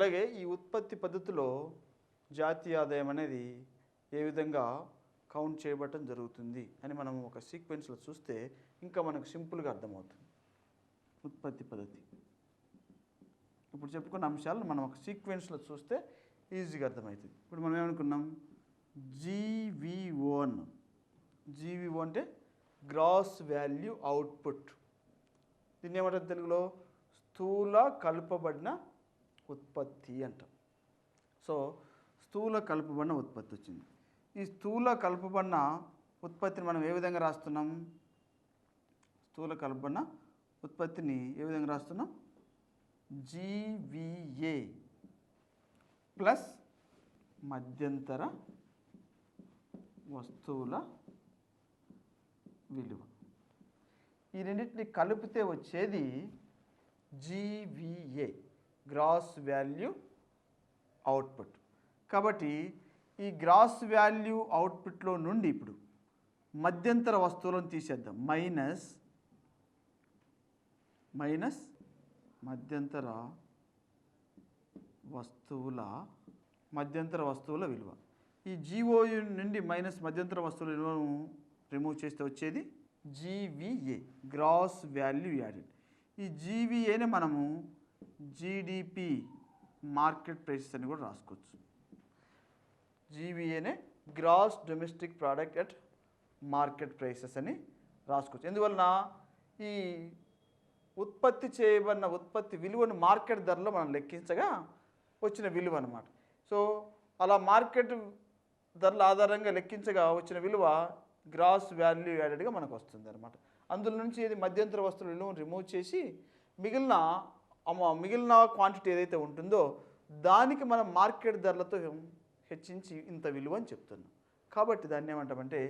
అలాగే ఈ ఉత్పత్తి పద్ధతిలో జాతీయ ఆదాయం అనేది ఏ విధంగా కౌంట్ చేయబడటం జరుగుతుంది అని మనం ఒక సీక్వెన్స్లో చూస్తే ఇంకా మనకు సింపుల్గా అర్థమవుతుంది. ఉత్పత్తి పద్ధతి ఇప్పుడు చెప్పుకున్న అంశాలను మనం ఒక సీక్వెన్స్లో చూస్తే ఈజీగా అర్థమవుతుంది. ఇప్పుడు మనం ఏమనుకున్నాం, జీవీఓ అన్నాం. జీవీఓ అంటే గ్రాస్ వాల్యూ అవుట్పుట్. దీన్ని ఏమంటారు తెలుగులో? స్థూల కలుపబడిన ఉత్పత్తి అంటాం. సో స్థూల కలుపబడిన ఉత్పత్తి వచ్చింది. ఈ స్థూల కలుపబడిన ఉత్పత్తిని మనం ఏ విధంగా రాస్తున్నాం? స్థూల కలుపబడిన ఉత్పత్తిని ఏ విధంగా రాస్తున్నాం? జీవీఏ ప్లస్ మధ్యంతర వస్తువుల విలువ. ఈ రెండింటిని కలిపితే వచ్చేది జీవీఏ, గ్రాస్ వాల్యూ అవుట్పుట్. కాబట్టి ఈ గ్రాస్ వాల్యూ అవుట్పుట్లో నుండి ఇప్పుడు మధ్యంతర వస్తువులను తీసేద్దాం. మైనస్ మధ్యంతర వస్తువుల విలువ. ఈ జీఓయు నుండి మైనస్ మధ్యంతర వస్తువుల విలువను రిమూవ్ చేస్తే వచ్చేది జీవీఏ, గ్రాస్ వాల్యూ యాడెడ్. ఈ జీవీఏనే మనము జీడిపి, మార్కెట్ ప్రైసెస్ అని కూడా రాసుకోవచ్చు. జీవీఏనే gross domestic product at market prices అని రాసుకోవచ్చు. ఎందువలన ఈ ఉత్పత్తి చేయబడిన ఉత్పత్తి విలువను మార్కెట్ ధరలో మనం లెక్కించగా వచ్చిన విలువ అన్నమాట. సో అలా మార్కెట్ ధరల ఆధారంగా లెక్కించగా వచ్చిన విలువ గ్రాస్ వాల్యూ యాడెడ్గా మనకు వస్తుంది అనమాట. అందులో నుంచి ఇది మధ్యంతర వస్తువుల విలువను రిమూవ్ చేసి మిగిలిన క్వాంటిటీ ఏదైతే ఉంటుందో దానికి మనం మార్కెట్ ధరలతో హెచ్చించి ఇంత విలువ అని చెప్తున్నాం. కాబట్టి దాన్ని ఏమంటామంటే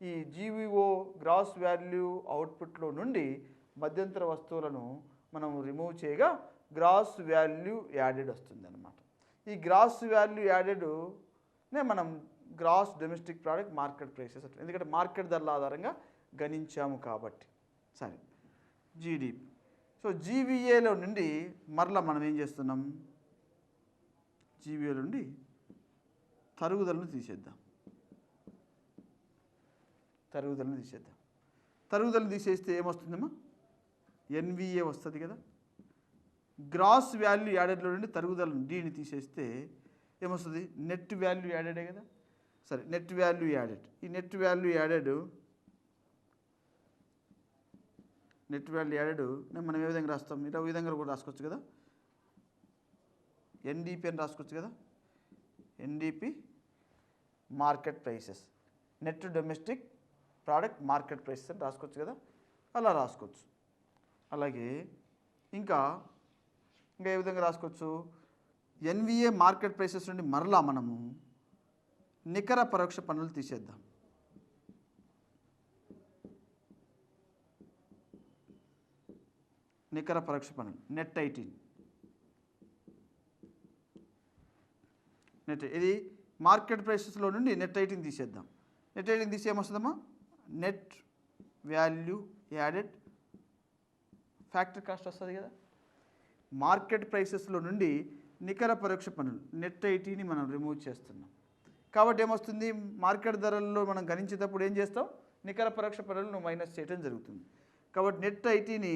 ఈ జీవీఓ గ్రాస్ వాల్యూ అవుట్పుట్లో నుండి మధ్యంతర వస్తువులను మనం రిమూవ్ చేయగా గ్రాస్ వాల్యూ యాడెడ్ వస్తుంది అన్నమాట. ఈ గ్రాస్ వాల్యూ యాడెడ్నే మనం gross domestic product market prices, ఎందుకంటే మార్కెట్ ధరల ఆధారంగా గణించాము కాబట్టి. సరే, జీడిపి. సో జీవీఏలో నుండి మరలా మనం ఏం చేస్తున్నాం? జీవీఏలో నుండి తరుగుదలను తీసేద్దాం. తరుగుదలను తీసేస్తే ఏమొస్తుందమ్మా? ఎన్విఏ వస్తుంది కదా. గ్రాస్ వాల్యూ యాడెడ్లో నుండి తరుగుదలను డీని తీసేస్తే ఏమొస్తుంది? నెట్ వాల్యూ యాడెడే కదా. సరే, నెట్ వాల్యూ యాడెడ్. ఈ నెట్ వాల్యూ యాడెడ్ మనం ఏ విధంగా రాస్తాం? ఇలా ఈ విధంగా కూడా రాసుకోవచ్చు కదా. ఎన్డిపి అని రాసుకోవచ్చు కదా. NDP market prices, net domestic product market prices అని రాసుకోవచ్చు కదా. అలా రాసుకోవచ్చు. అలాగే ఇంకా ఏ విధంగా రాసుకోవచ్చు? ఎన్విఏ మార్కెట్ ప్రైసెస్ నుండి మరలా మనము నికర పరోక్ష పన్నులు తీసేద్దాం. నికర పరోక్ష పన్నులు నెట్ 18. ఇది మార్కెట్ ప్రైసెస్లో నుండి నెట్ 18 తీసేద్దాం. నెట్ 18 తీసి ఏమొస్తుందమ్మా? Net value added factory cost వస్తుంది కదా. మార్కెట్ ప్రైసెస్లో నుండి నికర పరోక్ష పన్నులు నెట్ 18ని మనం రిమూవ్ చేస్తున్నాం. కాబట్టి ఏమొస్తుంది? మార్కెట్ ధరల్లో మనం గణించేటప్పుడు ఏం చేస్తాం? నికర పరోక్ష పన్నులను మైనస్ చేయడం జరుగుతుంది. కాబట్టి నెట్ 18ని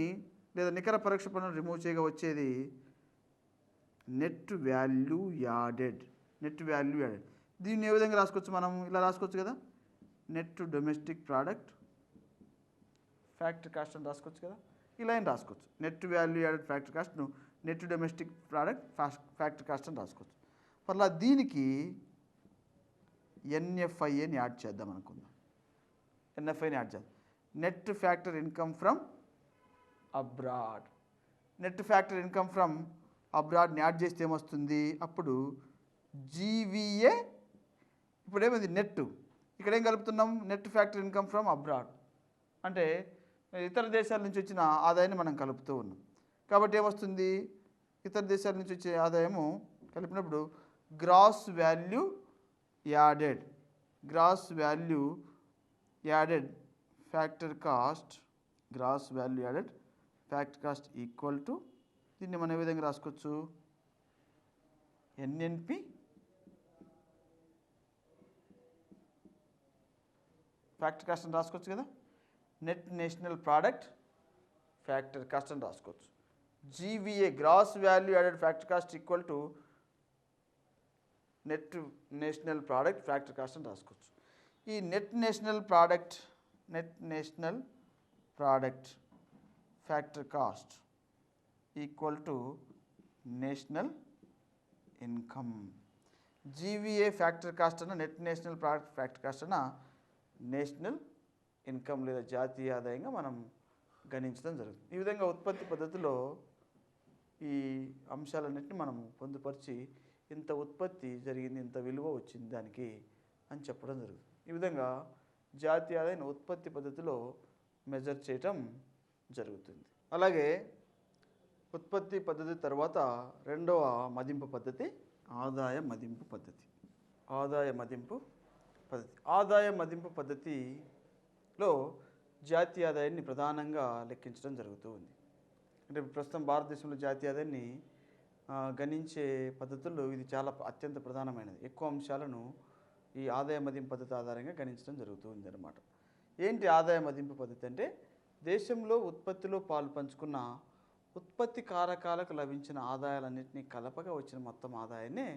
లేదా నికర పరోక్ష పన్నులు రిమూవ్ చేయగా వచ్చేది నెట్ వాల్యూ యాడెడ్. దీన్ని ఏ విధంగా రాసుకోవచ్చు? మనం ఇలా రాసుకోవచ్చు కదా. Net domestic product factory cost అని రాసుకోవచ్చు కదా. ఇలా అని రాసుకోవచ్చు. నెట్ వాల్యూ యాడెడ్ ఫ్యాక్టరీ కాస్ట్ను net domestic product factory cost అని రాసుకోవచ్చు. మళ్ళీ దీనికి ఎన్ఎఫ్ఐని యాడ్ చేద్దాం అనుకుందాం. ఎన్ఎఫ్ఐని యాడ్ చేద్దాం. Net factor income from abroad. Net factor income from అబ్రాడ్ని యాడ్ చేస్తే ఏమొస్తుంది? అప్పుడు జీవీఏ. ఇప్పుడు ఏమైంది? నెట్. ఇక్కడ ఏం కలుపుతున్నాం? Net factor income from abroad అంటే ఇతర దేశాల నుంచి వచ్చిన ఆదాయాన్ని మనం కలుపుతూ ఉన్నాం. కాబట్టి ఏమొస్తుంది? ఇతర దేశాల నుంచి వచ్చే ఆదాయము కలిపినప్పుడు gross value added factor cost equal to దీన్ని మనం ఏ విధంగా రాసుకోవచ్చు? ఎన్ఎన్పి ఫ్యాక్టర్ కాస్ట్ అని రాసుకోవచ్చు కదా. Net national product factor cost అని రాసుకోవచ్చు. GVA gross value added factor cost equal to net national product factor cost అని రాసుకోవచ్చు. ఈ net national product factor cost equal to national income. GVA factor cost అన్న net national product factor cost అన్న national income లేదా జాతీయ ఆదాయంగా మనం గణించడం జరుగుతుంది. ఈ విధంగా ఉత్పత్తి పద్ధతిలో ఈ అంశాలన్నింటినీ మనం పొందుపరిచి ఇంత ఉత్పత్తి జరిగింది, ఇంత విలువ వచ్చింది దానికి అని చెప్పడం జరుగుతుంది. ఈ విధంగా జాతీయ ఆదాయం ఉత్పత్తి పద్ధతిలో మెజర్ చేయటం జరుగుతుంది. అలాగే ఉత్పత్తి పద్ధతి తర్వాత రెండవ మదింపు పద్ధతి ఆదాయ మదింపు పద్ధతి. ఆదాయ మదింపు పద్ధతిలో జాతీయ ఆదాయాన్ని ప్రధానంగా లెక్కించడం జరుగుతూ ఉంది. అంటే ప్రస్తుతం భారతదేశంలో జాతీయ ఆదాయాన్ని గణించే పద్ధతుల్లో ఇది చాలా అత్యంత ప్రధానమైనది. ఎక్కువ అంశాలను ఈ ఆదాయ మదింపు పద్ధతి ఆధారంగా గణించడం జరుగుతూ ఉంది అన్నమాట. ఏంటి ఆదాయ మదింపు పద్ధతి అంటే దేశంలో ఉత్పత్తిలో పాలు పంచుకున్న ఉత్పత్తి కారకాలకు లభించిన ఆదాయాలన్నింటినీ కలపగా వచ్చిన మొత్తం ఆదాయాన్నే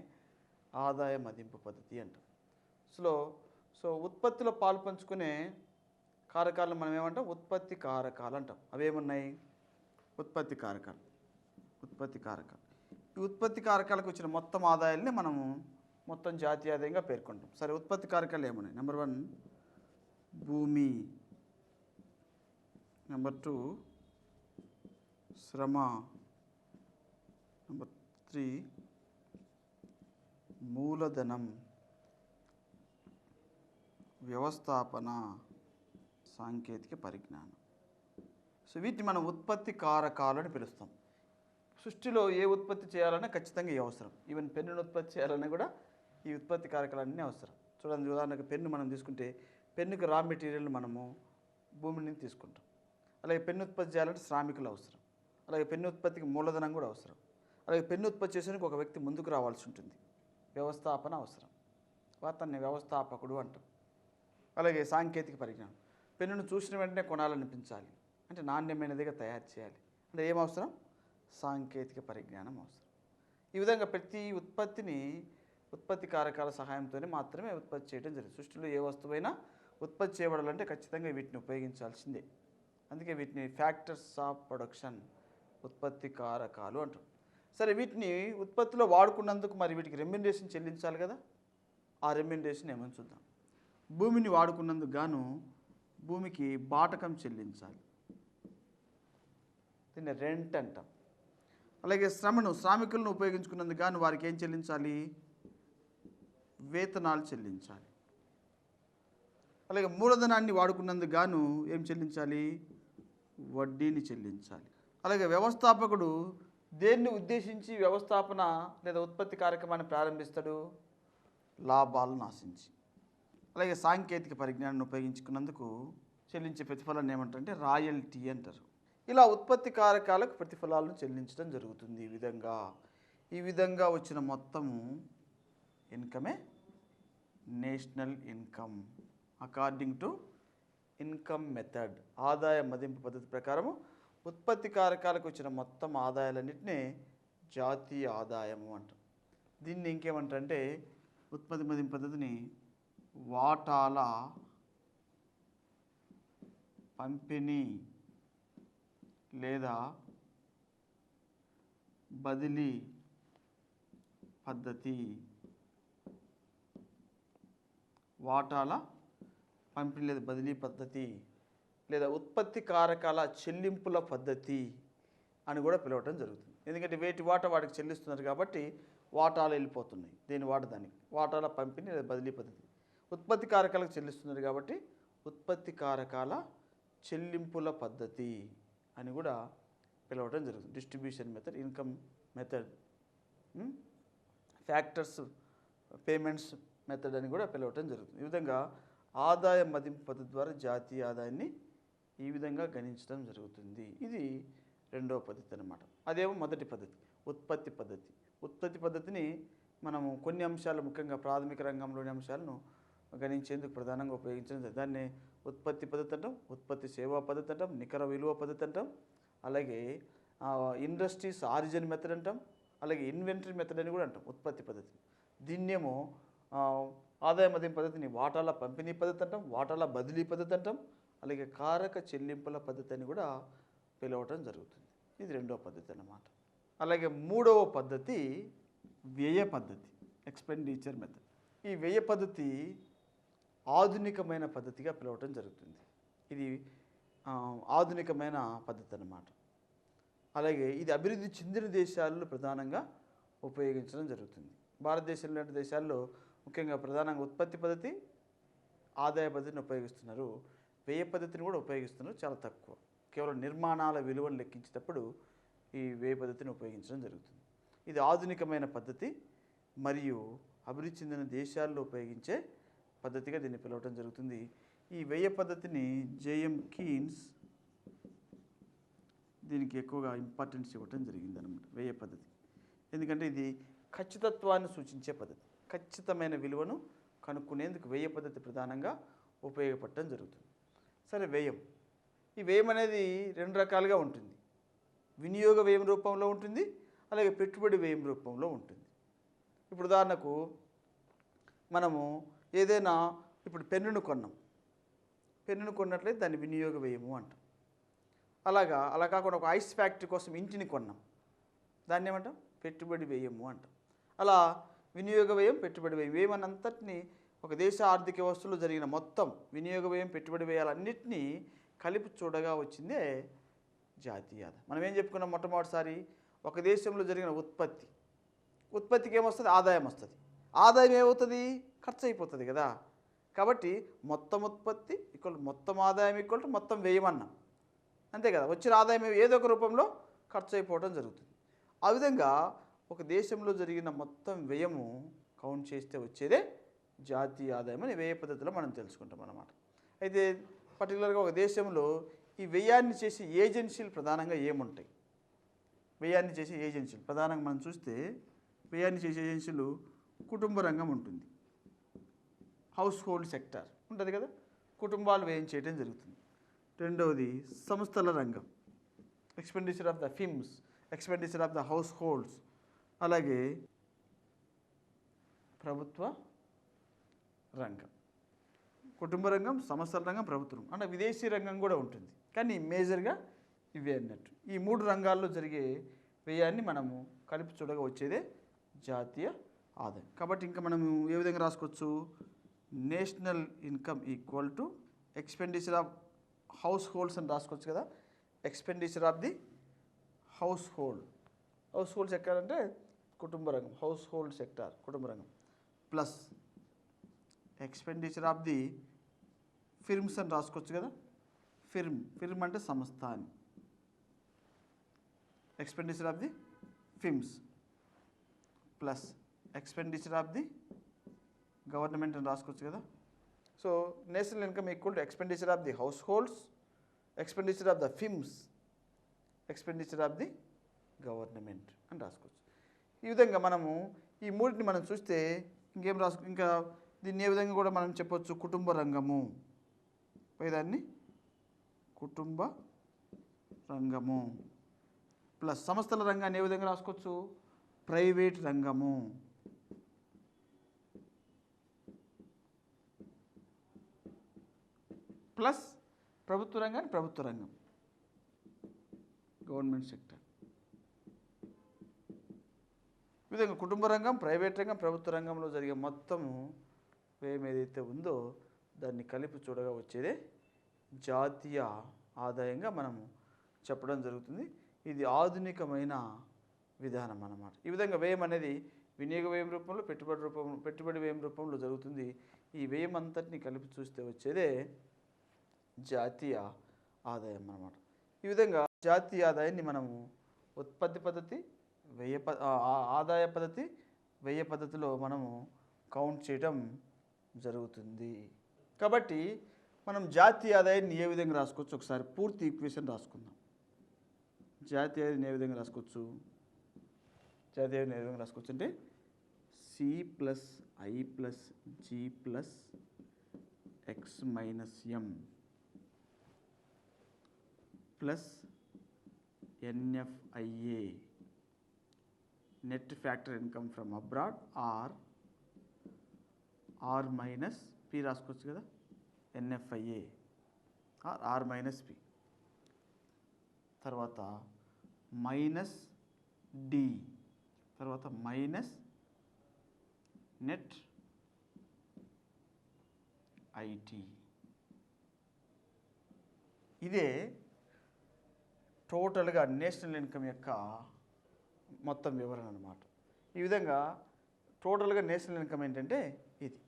ఆదాయ మదింపు పద్ధతి అంటాం. సో ఉత్పత్తిలో పాలు పంచుకునే కారకాలను మనం ఏమంటాం? ఉత్పత్తి కారకాలు అంటాం. అవేమున్నాయి? ఉత్పత్తి కారకాలు. ఈ ఉత్పత్తి కారకాలకు వచ్చిన మొత్తం ఆదాయాల్ని మనము మొత్తం జాతీయ ఆదాయంగా పేర్కొంటాం. సరే, ఉత్పత్తి కారకాలు ఏమున్నాయి? నెంబర్ 1 భూమి, నెంబర్ 2 శ్రమ, నెంబర్ 3 మూలధనం, వ్యవస్థాపన, సాంకేతిక పరిజ్ఞానం. సో వీటిని మనం ఉత్పత్తి కారకాలు అని పిలుస్తాం. సృష్టిలో ఏ ఉత్పత్తి చేయాలన్నా ఖచ్చితంగా ఇవి అవసరం. ఈవెన్ పెన్నును ఉత్పత్తి చేయాలన్నా కూడా ఈ ఉత్పత్తి కారకాలన్నీ అవసరం. చూడండి, ఉదాహరణకు పెన్ను మనం తీసుకుంటే పెన్నుకి రా మెటీరియల్ మనము భూమి నుంచి తీసుకుంటాం. అలాగే పెన్ను ఉత్పత్తి చేయాలంటే శ్రామికులు అవసరం. అలాగే పెన్ను ఉత్పత్తికి మూలధనం కూడా అవసరం. అలాగే పెన్ను ఉత్పత్తి చేసేందుకు ఒక వ్యక్తి ముందుకు రావాల్సి ఉంటుంది. వ్యవస్థాపన అవసరం, అతన్ని వ్యవస్థాపకుడు అంటాం. అలాగే సాంకేతిక పరిజ్ఞానం, పెన్నును చూసిన వెంటనే కొనాలనిపించాలి అంటే నాణ్యమైనదిగా తయారు చేయాలి అంటే ఏం అవసరం? సాంకేతిక పరిజ్ఞానం అవసరం. ఈ విధంగా ప్రతి ఉత్పత్తి కారకాల సహాయంతోనే మాత్రమే ఉత్పత్తి చేయడం జరుగుతుంది. సృష్టిలో ఏ వస్తువైనా ఉత్పత్తి చేయబడాలంటే ఖచ్చితంగా వీటిని ఉపయోగించాల్సిందే. అందుకే వీటిని ఫ్యాక్టర్స్ ఆఫ్ ప్రొడక్షన్, ఉత్పత్తి కారకాలు అంటారు. సరే, వీటిని ఉత్పత్తిలో వాడుకున్నందుకు మరి వీటికి రెమ్యునరేషన్ చెల్లించాలి కదా. ఆ రెమ్యునరేషన్ ఏమని చూద్దాం. భూమిని వాడుకున్నందుకు గాను భూమికి బాటకం చెల్లించాలి, దీన్ని రెంట్ అంటాం. అలాగే శ్రామికులను ఉపయోగించుకున్నందుకు గాను వారికి ఏం చెల్లించాలి? వేతనాలు చెల్లించాలి. అలాగే మూలధనాన్ని వాడుకున్నందుకు గాను ఏం చెల్లించాలి? వడ్డీని చెల్లించాలి. అలాగే వ్యవస్థాపకుడు దేన్ని ఉద్దేశించి వ్యవస్థాపన లేదా ఉత్పత్తి కార్యక్రమాన్ని ప్రారంభిస్తాడు? లాభాలను ఆశించి. అలాగే సాంకేతిక పరిజ్ఞానాన్ని ఉపయోగించుకున్నందుకు చెల్లించే ప్రతిఫలాన్ని ఏమంటారంటే రాయల్టీ అంటారు. ఇలా ఉత్పత్తి కారకాలకు ప్రతిఫలాలను చెల్లించడం జరుగుతుంది. ఈ విధంగా వచ్చిన మొత్తము ఇన్కమే national income according to income method. ఆదాయ మదింపు పద్ధతి ప్రకారము ఉత్పత్తి కారకాలకు వచ్చిన మొత్తం ఆదాయాలన్నింటినీ జాతీయ ఆదాయము అంటాం. దీన్ని ఇంకేమంటారంటే ఉత్పత్తి మదింపు పద్ధతిని వాటాల పంపిణీ లేదా బదిలీ పద్ధతి, వాటాల పంపిణీ లేదా బదిలీ పద్ధతి లేదా ఉత్పత్తి కారకాల చెల్లింపుల పద్ధతి అని కూడా పిలవటం జరుగుతుంది. ఎందుకంటే వేటి వాటా వాటికి చెల్లిస్తున్నారు కాబట్టి వాటాలు వెళ్ళిపోతున్నాయి. దేని వాట దానికి. వాటాల పంపిణీ లేదా బదిలీ పద్ధతి. ఉత్పత్తి కారకాలకు చెల్లిస్తున్నారు కాబట్టి ఉత్పత్తి కారకాల చెల్లింపుల పద్ధతి అని కూడా పిలవటం జరుగుతుంది. Distribution method, income method, factors payments method అని కూడా పిలవటం జరుగుతుంది. ఈ విధంగా ఆదాయ మదింపు పద్ధతి ద్వారా జాతీయ ఆదాయాన్ని ఈ విధంగా గణించడం జరుగుతుంది. ఇది రెండవ పద్ధతి అన్నమాట. అదేమో మొదటి పద్ధతి ఉత్పత్తి పద్ధతి. ఉత్పత్తి పద్ధతిని మనము కొన్ని అంశాలు ముఖ్యంగా ప్రాథమిక రంగంలోని అంశాలను గణించేందుకు ప్రధానంగా ఉపయోగించడం జరుగుతుంది. దాన్ని ఉత్పత్తి పద్ధతి అంటాం, ఉత్పత్తి సేవా పద్ధతి అంటాం, నికర విలువ పద్ధతి అంటాం, అలాగే ఇండస్ట్రీస్ ఆరిజిన్ మెథడ్ అంటాం, అలాగే ఇన్వెంటరీ మెథడ్ అని కూడా అంటాం ఉత్పత్తి పద్ధతి. దీన్నేమో ఆదాయ మదింపు పద్ధతిని వాటాల పంపిణీ పద్ధతి అంటాం, వాటాల బదిలీ పద్ధతి అంటాం, అలాగే కారక చెల్లింపుల పద్ధతి అని కూడా పిలవటం జరుగుతుంది. ఇది రెండవ పద్ధతి అన్నమాట. అలాగే మూడవ పద్ధతి వ్యయ పద్ధతి, ఎక్స్పెండిచర్ మెథడ్. ఈ వ్యయ పద్ధతి ఆధునికమైన పద్ధతిగా పిలవటం జరుగుతుంది. ఇది ఆధునికమైన పద్ధతి అన్నమాట. అలాగే ఇది అభివృద్ధి చెందిన దేశాల్లో ప్రధానంగా ఉపయోగించడం జరుగుతుంది. భారతదేశం లాంటి దేశాల్లో ముఖ్యంగా ప్రధానంగా ఉత్పత్తి పద్ధతి, ఆదాయ పద్ధతిని ఉపయోగిస్తున్నారు. వ్యయ పద్ధతిని కూడా ఉపయోగిస్తున్నారు, చాలా తక్కువ. కేవలం నిర్మాణాల విలువను లెక్కించేటప్పుడు ఈ వ్యయ పద్ధతిని ఉపయోగించడం జరుగుతుంది. ఇది ఆధునికమైన పద్ధతి మరియు అభివృద్ధి చెందిన దేశాల్లో ఉపయోగించే పద్ధతిగా దీన్ని పిలవటం జరుగుతుంది. ఈ వ్యయ పద్ధతిని జేఎం కీన్స్ దీనికి ఎక్కువగా ఇంపార్టెన్స్ ఇవ్వటం జరిగిందన్నమాట, వ్యయ పద్ధతి. ఎందుకంటే ఇది ఖచ్చితత్వాన్ని సూచించే పద్ధతి. ఖచ్చితమైన విలువను కనుక్కునేందుకు వ్యయ పద్ధతి ప్రధానంగా ఉపయోగపడటం జరుగుతుంది. సరే, వ్యయం. ఈ వ్యయం అనేది రెండు రకాలుగా ఉంటుంది. వినియోగ వ్యయం రూపంలో ఉంటుంది, అలాగే పెట్టుబడి వ్యయం రూపంలో ఉంటుంది. ఇప్పుడు ఉదాహరణకు మనము ఏదైనా ఇప్పుడు పెన్నును కొన్నాం. పెన్నును కొన్నట్లయితే దాన్ని వినియోగ వ్యయము అంటాం. అలా కాకుండా ఒక ఐస్ ఫ్యాక్టరీ కోసం ఇంటిని కొన్నాం, దాన్ని ఏమంటాం? పెట్టుబడి వ్యయము అంటాం. అలా వినియోగ వ్యయం, పెట్టుబడి వ్యయం, వ్యయం అన్నంతటిని ఒక దేశ ఆర్థిక వ్యవస్థలో జరిగిన మొత్తం వినియోగ వ్యయం, పెట్టుబడి వ్యయాలన్నింటినీ కలిపి చూడగా వచ్చిందే జాతీయ ఆదాయం. మనం ఏం చెప్పుకున్నాం మొట్టమొదటిసారి? ఒక దేశంలో జరిగిన ఉత్పత్తికి ఏమొస్తుంది? ఆదాయం వస్తుంది. ఆదాయం ఏమవుతుంది? ఖర్చు అయిపోతుంది కదా. కాబట్టి మొత్తం ఉత్పత్తి ఈక్వల్ మొత్తం ఆదాయం ఈక్వల్ టు మొత్తం వ్యయం అన్నాం, అంతే కదా. వచ్చిన ఆదాయం ఏదో ఒక రూపంలో ఖర్చు అయిపోవడం జరుగుతుంది. ఆ విధంగా ఒక దేశంలో జరిగిన మొత్తం వ్యయము కౌంట్ చేస్తే వచ్చేదే జాతీయ ఆదాయం అని వ్యయ పద్ధతిలో మనం తెలుసుకుంటాం అన్నమాట. అయితే పర్టికులర్గా ఒక దేశంలో ఈ వ్యయాన్ని చేసే ఏజెన్సీలు ప్రధానంగా ఏముంటాయి? వ్యయాన్ని చేసే ఏజెన్సీలు ప్రధానంగా మనం చూస్తే వ్యయాన్ని చేసే ఏజెన్సీలు కుటుంబ రంగం ఉంటుంది, హౌస్ హోల్డ్ సెక్టార్ ఉంటుంది కదా, కుటుంబాలు వ్యయం చేయడం జరుగుతుంది. రెండవది సంస్థల రంగం, expenditure of the firms, expenditure of the households. అలాగే ప్రభుత్వ రంగం, కుటుంబ రంగం, సంస్థల రంగం, ప్రభుత్వం, అంటే విదేశీ రంగం కూడా ఉంటుంది. కానీ మేజర్గా ఇవే అన్నట్టు. ఈ మూడు రంగాల్లో జరిగే వ్యయాన్ని మనము కలిపి చూడగా వచ్చేదే జాతీయ ఆదాయం. కాబట్టి ఇంకా మనము ఏ విధంగా రాసుకోవచ్చు? National income equal to expenditure of households అని రాసుకోవచ్చు కదా. Expenditure of the household sector అంటే కుటుంబ రంగం, హౌస్ హోల్డ్ సెక్టార్ కుటుంబ రంగం, plus expenditure of the firms అని రాసుకోవచ్చు కదా. ఫిర్మ్ అంటే సంస్థ అని. Expenditure of the firms plus expenditure of the government అని రాసుకోవచ్చు కదా. So national income equal to expenditure of the households, expenditure of the firms, expenditure of the government అని రాసుకోవచ్చు. ఈ విధంగా మనము ఈ మూడింటిని మనం చూస్తే ఇంకా దీన్ని ఏ విధంగా కూడా మనం చెప్పొచ్చు? కుటుంబ రంగము, దాన్ని కుటుంబ రంగము ప్లస్ సంస్థల రంగాన్ని ఏ విధంగా రాసుకోవచ్చు? ప్రైవేట్ రంగము ప్లస్ ప్రభుత్వ రంగం గవర్నమెంట్ సెక్టర్. ఈ విధంగా కుటుంబ రంగం, ప్రైవేట్ రంగం, ప్రభుత్వ రంగంలో జరిగే మొత్తము వ్యయం ఏదైతే ఉందో దాన్ని కలిపి చూడగా వచ్చేదే జాతీయ ఆదాయంగా మనము చెప్పడం జరుగుతుంది. ఇది ఆధునికమైన విధానం అన్నమాట. ఈ విధంగా వ్యయం అనేది వినియోగ వ్యయం రూపంలో, పెట్టుబడి వ్యయం రూపంలో జరుగుతుంది. ఈ వ్యయం అంతటిని కలిపి చూస్తే వచ్చేదే జాతీయ ఆదాయం అన్నమాట. ఈ విధంగా జాతీయ ఆదాయాన్ని మనము ఉత్పత్తి పద్ధతి, ఆదాయ పద్ధతి, వ్యయ పద్ధతిలో మనము కౌంట్ చేయడం జరుగుతుంది. కాబట్టి మనం జాతీయ ఆదాయాన్ని ఏ విధంగా రాసుకోవచ్చు? ఒకసారి పూర్తి ఈక్వేషన్ రాసుకుందాం. జాతీయ ఆదాయాన్ని ఏ విధంగా రాసుకోవచ్చు? జాతీయ ఆదాయాన్ని ఏ విధంగా రాసుకోవచ్చు అంటే C plus I plus G plus X minus M plus NFIA net factor income from abroad R minus P రాసుకోవచ్చు కదా, ఎన్ఎఫ్ఐఏ ఆర్ మైనస్ పి. తర్వాత మైనస్ డి, తర్వాత మైనస్ నెట్ ఐటి. ఇదే టోటల్గా నేషనల్ ఇన్కమ్ యొక్క మొత్తం వివరణ అన్నమాట. ఈ విధంగా టోటల్గా నేషనల్ ఇన్కమ్ ఏంటంటే ఇది.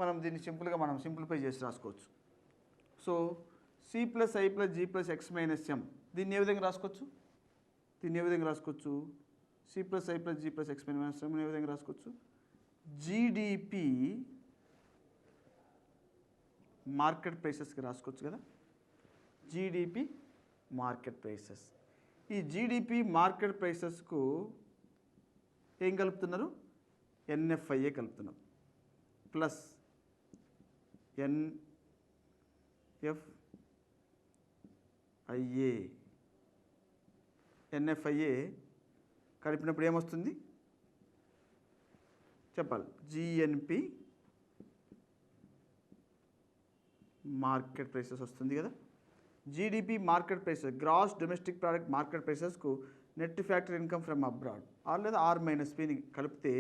మనం దీన్ని సింపుల్గా సింప్లిఫై చేసి రాసుకోవచ్చు. So C plus I plus G plus X minus M, దీన్ని ఏ విధంగా రాసుకోవచ్చు? C plus I plus G plus X minus M ఏ విధంగా రాసుకోవచ్చు? జీడిపి మార్కెట్ ప్రైసెస్కి రాసుకోవచ్చు కదా, జీడిపి మార్కెట్ ప్రైసెస్. ఈ జీడిపి మార్కెట్ ప్రైసెస్కు ఏం కలుపుతున్నారు? ఎన్ఎఫ్ఐఏ కలుపుతున్నారు ప్లస్ ఎన్ఎఫ్ఐఏ కలిపినప్పుడు ఏమొస్తుంది చెప్పాలి? జిఎన్పి మార్కెట్ ప్రైసెస్ వస్తుంది కదా. GDP market prices, gross domestic product market ప్రైసెస్కు net factor income from abroad లేదా ఆర్ మైనస్ పిని కలిపితే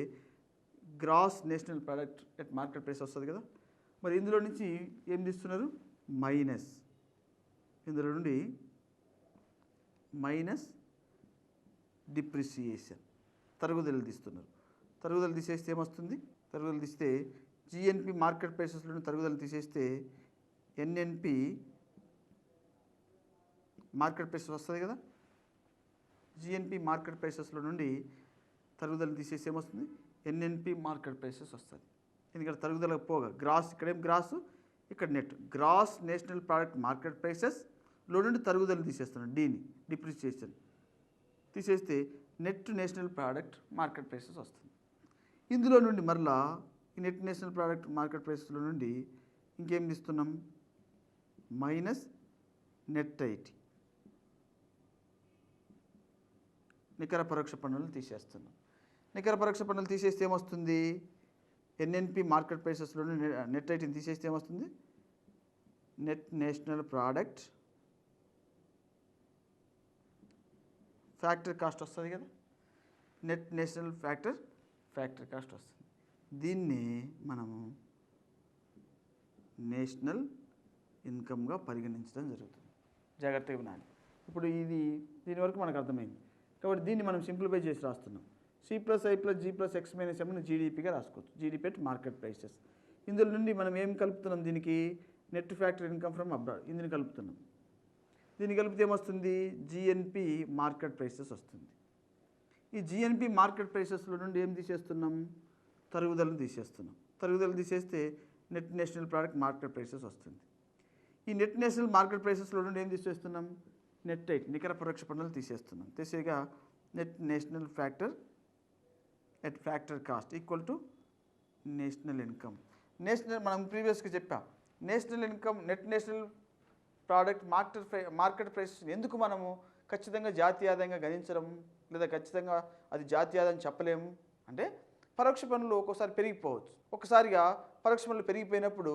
gross national product at market price వస్తుంది కదా. మరి ఇందులో నుంచి ఏం తీస్తున్నారు? మైనస్, ఇందులో నుండి మైనస్ డిప్రిసియేషన్, తరుగుదల తీస్తున్నారు. తరుగుదల తీసేస్తే ఏమొస్తుంది? తరుగుదల తీస్తే జిఎన్పి మార్కెట్ ప్రైసెస్లో తరుగుదల తీసేస్తే ఎన్ఎన్పి మార్కెట్ ప్రైసెస్ వస్తుంది కదా. జిఎన్పి మార్కెట్ ప్రైసెస్లో నుండి తరుగుదల తీసేసి ఏమొస్తుంది? ఎన్ఎన్పి మార్కెట్ ప్రైసెస్ వస్తుంది. ఎందుకంటే తరుగుదల పోగా గ్రాస్, ఇక్కడేం గ్రాస్, ఇక్కడ net. Gross national product market ప్రైసెస్లో నుండి తరుగుదల తీసేస్తున్నాం, డీని డిప్రిసియేషన్ తీసేస్తే net national product market prices వస్తుంది. ఇందులో నుండి మరలా ఈ నెట్ నేషనల్ ప్రోడక్ట్ మార్కెట్ ప్రైసెస్లో నుండి ఇంకేం తీస్తున్నాం? మైనస్ నెట్ ఐటీ, నికర పరోక్ష పన్నులు తీసేస్తున్నాం. నికర పరోక్ష పన్నులు తీసేస్తే ఏమొస్తుంది? ఎన్ఎన్పి మార్కెట్ ప్రైసెస్లో నెట్ ఐటీని తీసేస్తే ఏమొస్తుంది? Net national product factory cost వస్తుంది కదా, నెట్ నేషనల్ ఫ్యాక్టరీ కాస్ట్ వస్తుంది. దీన్ని మనము నేషనల్ ఇన్కమ్గా పరిగణించడం జరుగుతుంది. జాగ్రత్తగా వినాలి. ఇప్పుడు దీని వరకు మనకు అర్థమైంది కాబట్టి దీన్ని మనం సింప్లిఫై చేసి రాస్తున్నాం. C plus I plus G plus X minus ఎంని జీడిపిగా రాసుకోవచ్చు, జీడిపి అట్ మార్కెట్ ప్రైసెస్. ఇందులో నుండి మనం ఏం కలుపుతున్నాం? దీనికి net factory income from abroad, ఇందుని కలుపుతున్నాం. దీన్ని కలిపితే ఏమొస్తుంది? జిఎన్పి మార్కెట్ ప్రైసెస్ వస్తుంది. ఈ జిఎన్పి మార్కెట్ ప్రైసెస్లో నుండి ఏం తీసేస్తున్నాం? తరుగుదలను తీసేస్తున్నాం. తరుగుదల తీసేస్తే net national product market prices వస్తుంది. ఈ నెట్ నేషనల్ మార్కెట్ ప్రైసెస్లో నుండి ఏం తీసేస్తున్నాం? నెట్ ఐటీ, నికర పరోక్ష పన్నులు తీసేస్తున్నాం. తీసేగా net national factor at factor cost equal to national income. National మనం ప్రీవియస్గా చెప్పాం, national income net national product market prices ఎందుకు మనము ఖచ్చితంగా జాతీయ ఆదాయంగా గణించడం లేదా ఖచ్చితంగా అది జాతీయ ఆదాయం చెప్పలేము అంటే, పరోక్ష పన్నులు ఒక్కోసారి పెరిగిపోవచ్చు. ఒకసారిగా పరోక్ష పన్నులు పెరిగిపోయినప్పుడు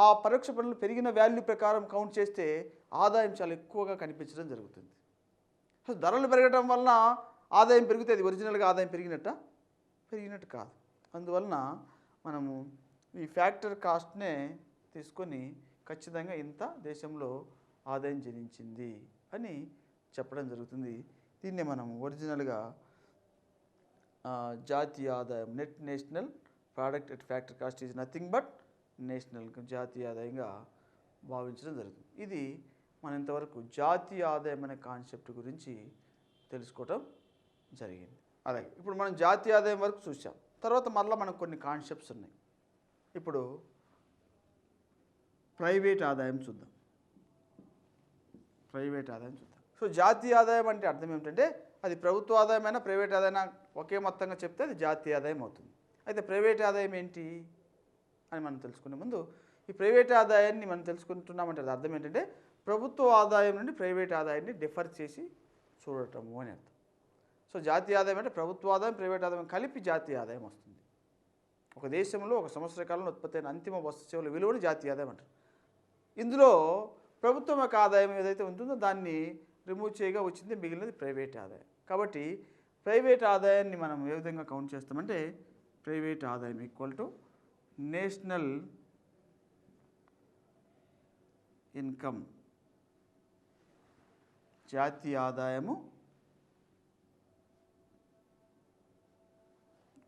ఆ పరోక్ష పన్నులు పెరిగిన వాల్యూ ప్రకారం కౌంట్ చేస్తే ఆదాయం చాలా ఎక్కువగా కనిపించడం జరుగుతుంది. సో ధరలు పెరగడం వలన ఆదాయం పెరిగితే అది ఒరిజినల్గా ఆదాయం పెరిగినట్టు కాదు. అందువలన మనము ఈ ఫ్యాక్టర్ కాస్ట్నే తీసుకొని ఖచ్చితంగా ఇంత దేశంలో ఆదాయం జనించింది అని చెప్పడం జరుగుతుంది. దీన్నే మనం ఒరిజినల్గా జాతీయ ఆదాయం, net national product at factory cost is nothing but national జాతీయ ఆదాయంగా భావించడం జరుగుతుంది. ఇది మనం ఇంతవరకు జాతీయ ఆదాయం అనే కాన్సెప్ట్ గురించి తెలుసుకోవటం జరిగింది. అలాగే ఇప్పుడు మనం జాతీయ ఆదాయం వరకు చూసాం. తర్వాత మళ్ళీ మనకు కొన్ని కాన్సెప్ట్స్ ఉన్నాయి. ఇప్పుడు ప్రైవేట్ ఆదాయం చూద్దాం. సో జాతీయ ఆదాయం అంటే అర్థం ఏమిటంటే అది ప్రభుత్వ ఆదాయమైనా ప్రైవేట్ ఆదాయమైనా ఒకే మొత్తంగా చెప్తే అది జాతీయ ఆదాయం అవుతుంది. అయితే ప్రైవేట్ ఆదాయం ఏంటి అని మనం తెలుసుకునే ముందు ఈ ప్రైవేట్ ఆదాయాన్ని మనం తెలుసుకుంటున్నామంటే అర్థం ఏంటంటే ప్రభుత్వ ఆదాయం నుండి ప్రైవేట్ ఆదాయాన్ని డిఫర్ చేసి చూడటము అని అర్థం. సో జాతీయ ఆదాయం అంటే ప్రభుత్వ ఆదాయం ప్రైవేట్ ఆదాయం కలిపి జాతీయ ఆదాయం వస్తుంది. ఒక దేశంలో ఒక సంవత్సర కాలంలో ఉత్పత్తి అయిన అంతిమ వస్తు సేవల విలువను జాతీయ ఆదాయం అంటారు. ఇందులో ప్రభుత్వం యొక్క ఆదాయం ఏదైతే ఉంటుందో దాన్ని రిమూవ్ చేయగా వచ్చింది మిగిలినది ప్రైవేట్ ఆదాయం. కాబట్టి ప్రైవేట్ ఆదాయాన్ని మనం ఏ విధంగా కౌంట్ చేస్తామంటే ప్రైవేట్ ఆదాయం ఈక్వల్ టు నేషనల్ ఇన్కమ్, జాతీయ ఆదాయము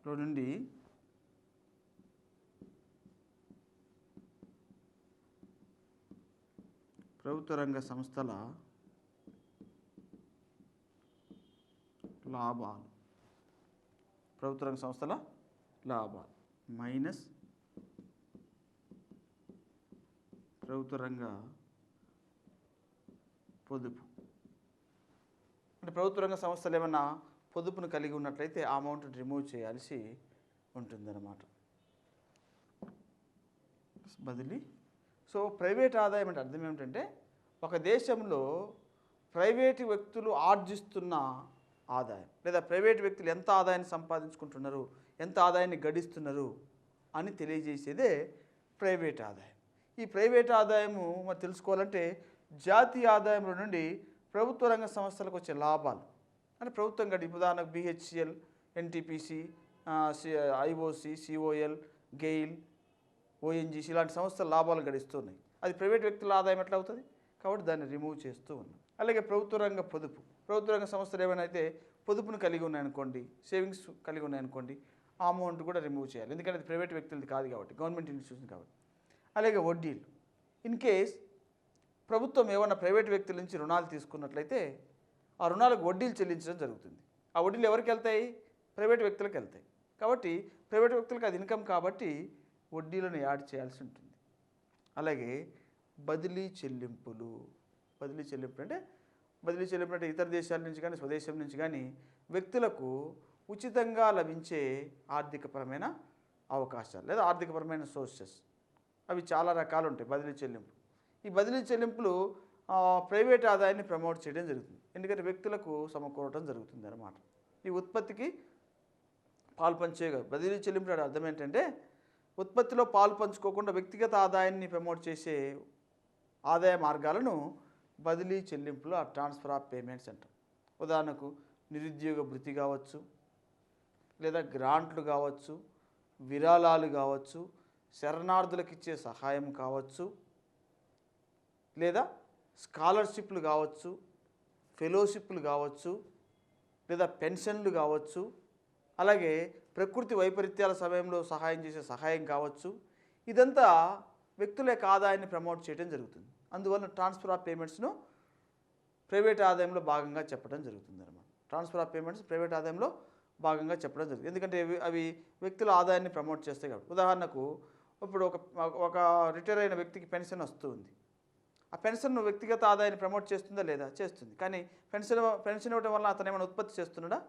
లో నుండి ప్రభుత్వ రంగ సంస్థల లాభాలు, ప్రభుత్వ రంగ సంస్థల లాభాలు మైనస్ ప్రభుత్వ రంగ పొదుపు. అంటే ప్రభుత్వ రంగ సంస్థలు ఏమన్నా పొదుపును కలిగి ఉన్నట్లయితే ఆ అమౌంట్ రిమూవ్ చేయాల్సి ఉంటుందన్నమాట. బదిలీ. సో ప్రైవేట్ ఆదాయం అంటే అర్థం ఏమిటంటే ఒక దేశంలో ప్రైవేటు వ్యక్తులు ఆర్జిస్తున్న ఆదాయం లేదా ప్రైవేటు వ్యక్తులు ఎంత ఆదాయాన్ని సంపాదించుకుంటున్నారు, ఎంత ఆదాయాన్ని గడిస్తున్నారు అని తెలియజేసేదే ప్రైవేట్ ఆదాయం. ఈ ప్రైవేట్ ఆదాయము మరి తెలుసుకోవాలంటే జాతీయ ఆదాయంలో నుండి ప్రభుత్వ రంగ సంస్థలకు వచ్చే లాభాలు అంటే ప్రభుత్వం గడి ఉదాహరణకు BHCL, NTPC, IOC, COL, GAIL, ONGC ఇలాంటి సంస్థలు లాభాలు గడిస్తున్నాయి. అది ప్రైవేట్ వ్యక్తుల ఆదాయం ఎట్లా అవుతుంది కాబట్టి దాన్ని రిమూవ్ చేస్తూ ఉన్నాం. అలాగే ప్రభుత్వ రంగ పొదుపు, ప్రభుత్వ రంగ సంస్థలు ఏమైనా అయితే పొదుపును కలిగి ఉన్నాయనుకోండి, సేవింగ్స్ కలిగి ఉన్నాయనుకోండి, ఆ అమౌంట్ కూడా రిమూవ్ చేయాలి. ఎందుకంటే అది ప్రైవేట్ వ్యక్తులది కాదు కాబట్టి, గవర్నమెంట్ ఇన్స్టిట్యూషన్ కాబట్టి. అలాగే వడ్డీలు, ఇన్ కేస్ ప్రభుత్వం ఏమన్నా ప్రైవేట్ వ్యక్తుల నుంచి రుణాలు తీసుకున్నట్లయితే ఆ రుణాలకు వడ్డీలు చెల్లించడం జరుగుతుంది. ఆ వడ్డీలు ఎవరికి వెళ్తాయి? ప్రైవేట్ వ్యక్తులకు వెళ్తాయి. కాబట్టి ప్రైవేట్ వ్యక్తులకు అది ఇన్కమ్ కాబట్టి వడ్డీలను యాడ్ చేయాల్సి ఉంటుంది. అలాగే బదిలీ చెల్లింపులు, బదిలీ చెల్లింపులు అంటే ఇతర దేశాల నుంచి కానీ స్వదేశం నుంచి కానీ వ్యక్తులకు ఉచితంగా లభించే ఆర్థికపరమైన అవకాశాలు లేదా ఆర్థికపరమైన సోర్సెస్, అవి చాలా రకాలు ఉంటాయి బదిలీ చెల్లింపు. ఈ బదిలీ చెల్లింపులు ప్రైవేట్ ఆదాయాన్ని ప్రమోట్ చేయడం జరుగుతుంది. ఎందుకంటే వ్యక్తులకు సమకూరటం జరుగుతుంది అన్నమాట. ఈ ఉత్పత్తికి పాలు పంచే బదిలీ చెల్లింపులు అర్థం ఏంటంటే ఉత్పత్తిలో పాలు పంచుకోకుండా వ్యక్తిగత ఆదాయాన్ని ప్రమోట్ చేసే ఆదాయ మార్గాలను బదిలీ చెల్లింపులు ట్రాన్స్ఫర్ ఆఫ్ పేమెంట్స్ అంటాం. ఉదాహరణకు నిరుద్యోగ భృతి కావచ్చు, లేదా గ్రాంట్లు కావచ్చు, విరాళాలు కావచ్చు, శరణార్థులకు ఇచ్చే సహాయం కావచ్చు, లేదా స్కాలర్షిప్లు కావచ్చు, ఫెలోషిప్లు కావచ్చు, లేదా పెన్షన్లు కావచ్చు, అలాగే ప్రకృతి వైపరీత్యాల సమయంలో సహాయం చేసే సహాయం కావచ్చు. ఇదంతా వ్యక్తుల యొక్క ఆదాయాన్ని ప్రమోట్ చేయడం జరుగుతుంది. అందువల్ల ట్రాన్స్ఫర్ ఆఫ్ పేమెంట్స్ను ప్రైవేట్ ఆదాయంలో భాగంగా చెప్పడం జరుగుతుంది అన్నమాట. ట్రాన్స్ఫర్ ఆఫ్ పేమెంట్స్ ప్రైవేట్ ఆదాయంలో భాగంగా చెప్పడం జరుగుతుంది. ఎందుకంటే అవి వ్యక్తుల ఆదాయాన్ని ప్రమోట్ చేస్తాయి కాబట్టి. ఉదాహరణకు ఇప్పుడు ఒక రిటైర్ అయిన వ్యక్తికి పెన్షన్ వస్తుంది. ఆ పెన్షన్ వ్యక్తిగత ఆదాయాన్ని ప్రమోట్ చేస్తుందా లేదా? చేస్తుంది. కానీ పెన్షన్ ఇవ్వడం వల్ల అతను ఏమైనా ఉత్పత్తి చేస్తున్నాడా?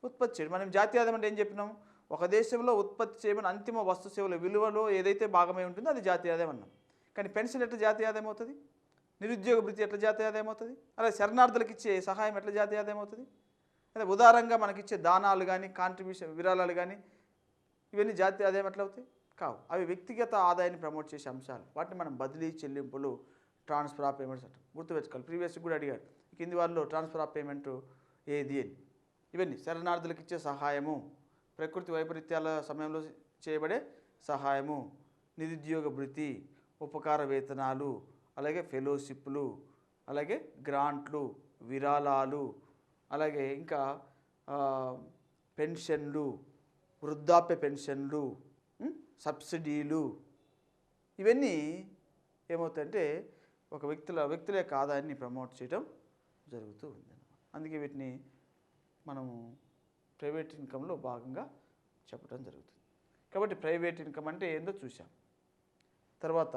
ఉత్పత్తి చేయడం. మనం జాతీయ ఆదాయం అంటే ఏం చెప్పినాం? ఒక దేశంలో ఉత్పత్తి చేయమని అంతిమ వస్తు సేవల విలువలో ఏదైతే భాగమై ఉంటుందో అది జాతీయ ఆదాయం అన్నాం. కానీ పెన్షన్ ఎట్లా జాతీయ ఆదాయం అవుతుంది? నిరుద్యోగ భృతి ఎట్లా జాతీయ ఆదాయం అవుతుంది? అలాగే శరణార్థులకు ఇచ్చే సహాయం ఎట్లా జాతీయ ఆదాయం అవుతుంది? అదే ఉదారంగా మనకిచ్చే దానాలు కానీ కాంట్రిబ్యూషన్ విరాళాలు కానీ ఇవన్నీ జాతీయ ఆదాయం ఎట్లా అవుతాయి? కావు. అవి వ్యక్తిగత ఆదాయాన్ని ప్రమోట్ చేసే అంశాలు. వాటిని మనం బదిలీ చెల్లింపులు ట్రాన్స్ఫర్ ఆఫ్ పేమెంట్స్ అంటాం. గుర్తుపెట్టుకోవాలి. ప్రీవియస్గా కూడా అడిగాడు కింది వాళ్ళు ట్రాన్స్ఫర్ ఆఫ్ పేమెంట్ ఏది అని. ఇవన్నీ శరణార్థులకు ఇచ్చే సహాయము, ప్రకృతి వైపరీత్యాల సమయంలో చేయబడే సహాయము, నిరుద్యోగ భృతి, ఉపకార వేతనాలు, అలాగే ఫెలోషిప్లు, అలాగే గ్రాంట్లు, విరాళాలు, అలాగే ఇంకా పెన్షన్లు, వృద్ధాప్య పెన్షన్లు, సబ్సిడీలు, ఇవన్నీ ఏమవుతాయంటే ఒక వ్యక్తుల యొక్క ఆదాయాన్ని ప్రమోట్ చేయడం జరుగుతూ ఉంది. అందుకే వీటిని మనము ప్రైవేట్ ఇన్కంలో భాగంగా చెప్పడం జరుగుతుంది. కాబట్టి ప్రైవేట్ ఇన్కమ్ అంటే ఏందో చూసాం. తర్వాత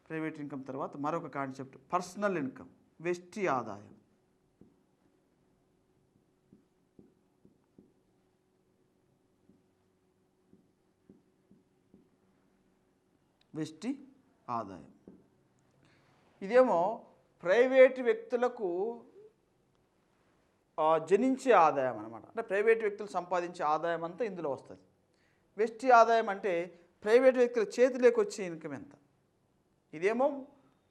ప్రైవేట్ ఇన్కమ్ తర్వాత మరొక కాన్సెప్ట్ పర్సనల్ ఇన్కమ్, వ్యష్టి ఆదాయం. వెస్టి ఆదాయం. ఇదేమో ప్రైవేటు వ్యక్తులకు జనించే ఆదాయం అన్నమాట. అంటే ప్రైవేటు వ్యక్తులు సంపాదించే ఆదాయం అంతా ఇందులో వస్తుంది. వెస్టి ఆదాయం అంటే ప్రైవేటు వ్యక్తుల చేతిలోకి వచ్చే ఇన్కమ్ ఎంత. ఇదేమో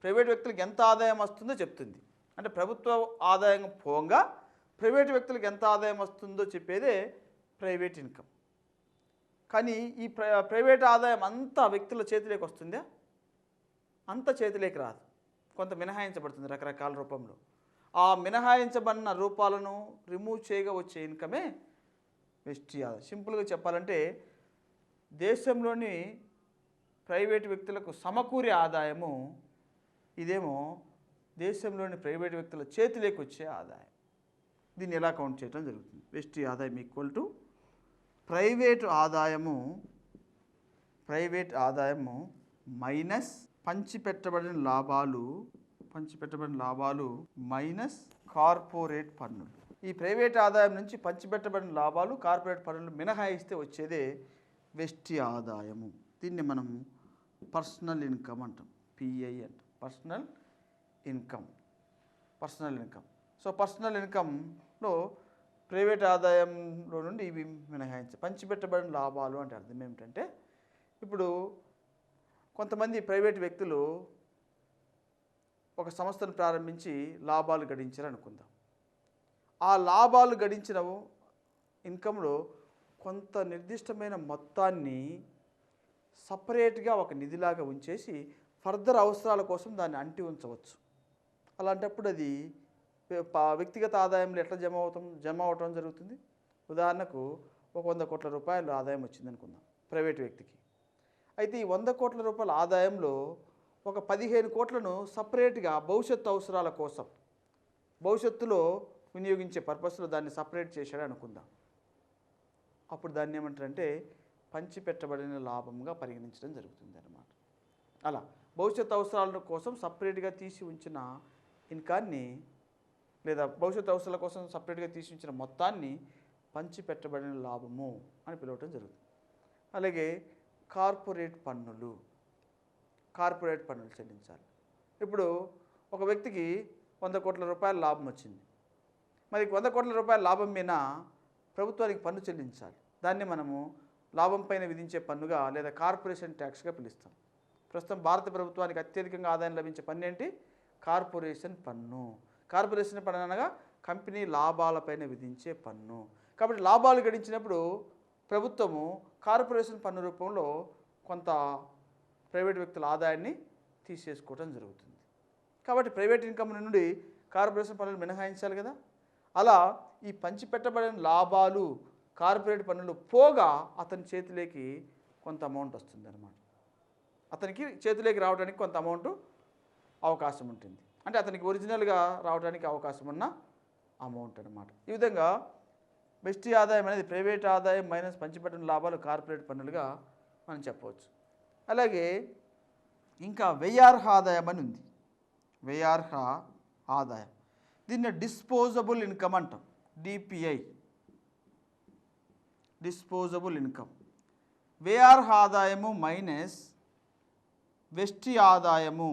ప్రైవేటు వ్యక్తులకు ఎంత ఆదాయం వస్తుందో చెప్తుంది. అంటే ప్రభుత్వ ఆదాయం పోగా ప్రైవేటు వ్యక్తులకు ఎంత ఆదాయం వస్తుందో చెప్పేదే ప్రైవేట్ ఇన్కమ్. కానీ ఈ ప్రైవేట్ ఆదాయం అంతా వ్యక్తుల చేతిలోకి వస్తుందా? అంత చేతిలోకి రాదు, కొంత మినహాయించబడుతుంది రకరకాల రూపంలో. ఆ మినహాయించబడిన రూపాలను రిమూవ్ చేయగా వచ్చే ఇన్కమే వెస్టి ఆదాయం. సింపుల్గా చెప్పాలంటే దేశంలోని ప్రైవేటు వ్యక్తులకు సమకూరే ఆదాయము, ఇదేమో దేశంలోని ప్రైవేటు వ్యక్తుల చేతిలోకి వచ్చే ఆదాయం. దీన్ని ఎలా కౌంట్ చేయడం జరుగుతుంది? వెస్టి ఆదాయం ఈక్వల్ టు ప్రైవేటు ఆదాయము మైనస్ పంచిపెట్టబడిన లాభాలు మైనస్ కార్పొరేట్ పన్నులు. ఈ ప్రైవేట్ ఆదాయం నుంచి పంచిపెట్టబడిన లాభాలు, కార్పొరేట్ పన్నులు మినహాయిస్తే వచ్చేదే వెస్టి ఆదాయము. దీన్ని మనము పర్సనల్ ఇన్కమ్ అంటాం, పిఐ అంటాం. Personal income. సో పర్సనల్ ఇన్కంలో ప్రైవేట్ ఆదాయంలో నుండి ఇవి పంచిపెట్టబడిన లాభాలు అంటే అర్థం ఏమిటంటే, ఇప్పుడు కొంతమంది ప్రైవేట్ వ్యక్తులు ఒక సంస్థను ప్రారంభించి లాభాలు గడించారు అనుకుందాం. ఆ లాభాలు గడించిన ఇన్కంలో కొంత నిర్దిష్టమైన మొత్తాన్ని సపరేట్గా ఒక నిధిలాగా ఉంచేసి ఫర్దర్ అవసరాల కోసం దాన్ని అంటి ఉంచవచ్చు. అలాంటప్పుడు అది వ్యక్తిగత ఆదాయంలో ఎట్లా జమ అవటం జరుగుతుంది? ఉదాహరణకు ఒక 100 కోట్ల రూపాయలు ఆదాయం వచ్చింది అనుకుందాం ప్రైవేట్ వ్యక్తికి. అయితే ఈ 100 కోట్ల రూపాయల ఆదాయంలో ఒక 15 కోట్లను సపరేట్గా భవిష్యత్తు అవసరాల కోసం, భవిష్యత్తులో వినియోగించే పర్పస్లో దాన్ని సపరేట్ చేశాడు అనుకుందాం. అప్పుడు దాన్ని ఏమంటారంటే పంచిపెట్టబడిన లాభంగా పరిగణించడం జరుగుతుంది అన్నమాట. అలా భవిష్యత్తు అవసరాల కోసం సపరేట్గా తీసి ఉంచిన ఇన్కాన్ని, లేదా భవిష్యత్తు అవసరాల కోసం సపరేట్గా తీసి ఉంచిన మొత్తాన్ని పంచిపెట్టబడిన లాభము అని పిలవటం జరుగుతుంది. అలాగే కార్పొరేట్ పన్నులు చెల్లించాలి. ఇప్పుడు ఒక వ్యక్తికి 100 కోట్ల రూపాయల లాభం వచ్చింది. మరి 100 కోట్ల రూపాయల లాభం మీద ప్రభుత్వానికి పన్ను చెల్లించాలి. దాన్ని మనము లాభం పైన విధించే పన్నుగా లేదా కార్పొరేషన్ ట్యాక్స్గా పిలుస్తాం. ప్రస్తుతం భారత ప్రభుత్వానికి అత్యధికంగా ఆదాయం లభించే పన్ను ఏంటి? కార్పొరేషన్ పన్ను. కార్పొరేషన్ పన్ను అనగా కంపెనీ లాభాలపైన విధించే పన్ను. కాబట్టి లాభాలు గడించినప్పుడు ప్రభుత్వము కార్పొరేషన్ పన్ను రూపంలో కొంత ప్రైవేట్ వ్యక్తుల ఆదాయాన్ని తీసేసుకోవడం జరుగుతుంది. కాబట్టి ప్రైవేట్ ఇన్కమ్ నుండి కార్పొరేషన్ పన్నులు మినహాయించాలి కదా. అలా ఈ పంచిపెట్టబడిన లాభాలు, కార్పొరేట్ పన్నులు పోగా అతని చేతిలోకి కొంత అమౌంట్ వస్తుంది అన్నమాట. అతనికి చేతిలోకి రావడానికి కొంత అమౌంట్ అవకాశం ఉంటుంది. అంటే అతనికి ఒరిజినల్గా రావడానికి అవకాశం ఉన్న అమౌంట్ అన్నమాట. ఈ విధంగా వెస్టి ఆదాయం అనేది ప్రైవేట్ ఆదాయం మైనస్ పంచిపెట్టిన లాభాలు, కార్పొరేట్ పన్నులుగా మనం చెప్పవచ్చు. అలాగే ఇంకా వ్యయార్హ ఆదాయం అని ఉంది. వ్యయార్హ ఆదాయం, దీన్ని డిస్పోజబుల్ ఇన్కమ్ అంటాం, డిపిఐ, డిస్పోజబుల్ ఇన్కమ్. వ్యయార్హ ఆదాయము మైనస్ వెస్టి ఆదాయము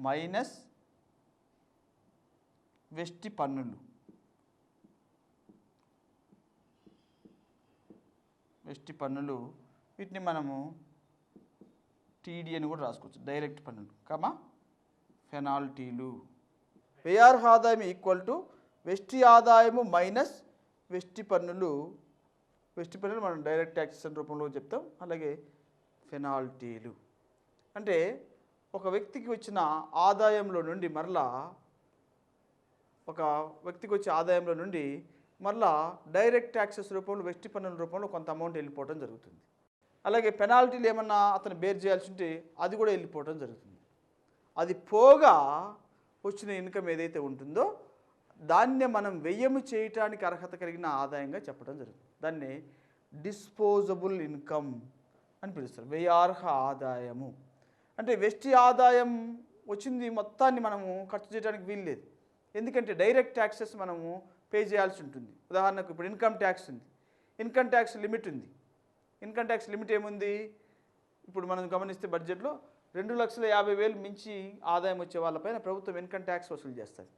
మైనస్ వెస్టి పన్నులు. వీటిని మనము టీడీ అని కూడా రాసుకోవచ్చు, డైరెక్ట్ పన్నులు, పెనాల్టీలు. వ్యయార్హ ఆదాయం ఈక్వల్ టు వెస్టి ఆదాయము మైనస్ వెస్టి పన్నులు. మనం డైరెక్ట్ ట్యాక్సేషన్ రూపంలో చెప్తాం. అలాగే పెనాల్టీలు అంటే ఒక వ్యక్తికి వచ్చిన ఆదాయంలో నుండి మరలా డైరెక్ట్ ట్యాక్సెస్ రూపంలో, వెస్టి పన్నుల రూపంలో కొంత అమౌంట్ వెళ్ళిపోవడం జరుగుతుంది. అలాగే పెనాల్టీలు ఏమన్నా అతను బేర్ చేయాల్సి ఉంటే అది కూడా వెళ్ళిపోవడం జరుగుతుంది. అది పోగా వచ్చిన ఇన్కమ్ ఏదైతే ఉంటుందో దాన్నే మనం వ్యయము చేయటానికి అర్హత కలిగిన ఆదాయంగా చెప్పడం జరుగుతుంది. దాన్ని డిస్పోజబుల్ ఇన్కమ్ అని పిలుస్తారు. వ్యయార్హ ఆదాయము అంటే వెస్టి ఆదాయం వచ్చింది మొత్తాన్ని మనము ఖర్చు చేయడానికి వీల్లేదు. ఎందుకంటే డైరెక్ట్ ట్యాక్సెస్ మనము పే చేయాల్సి ఉంటుంది. ఉదాహరణకు ఇప్పుడు ఇన్కమ్ ట్యాక్స్ ఉంది, ఇన్కమ్ ట్యాక్స్ లిమిట్ ఉంది. ఇన్కమ్ ట్యాక్స్ లిమిట్ ఏముంది? ఇప్పుడు మనం గమనిస్తే బడ్జెట్లో 2,50,000 మించి ఆదాయం వచ్చే వాళ్ళపైన ప్రభుత్వం ఇన్కమ్ ట్యాక్స్ వసూలు చేస్తుంది.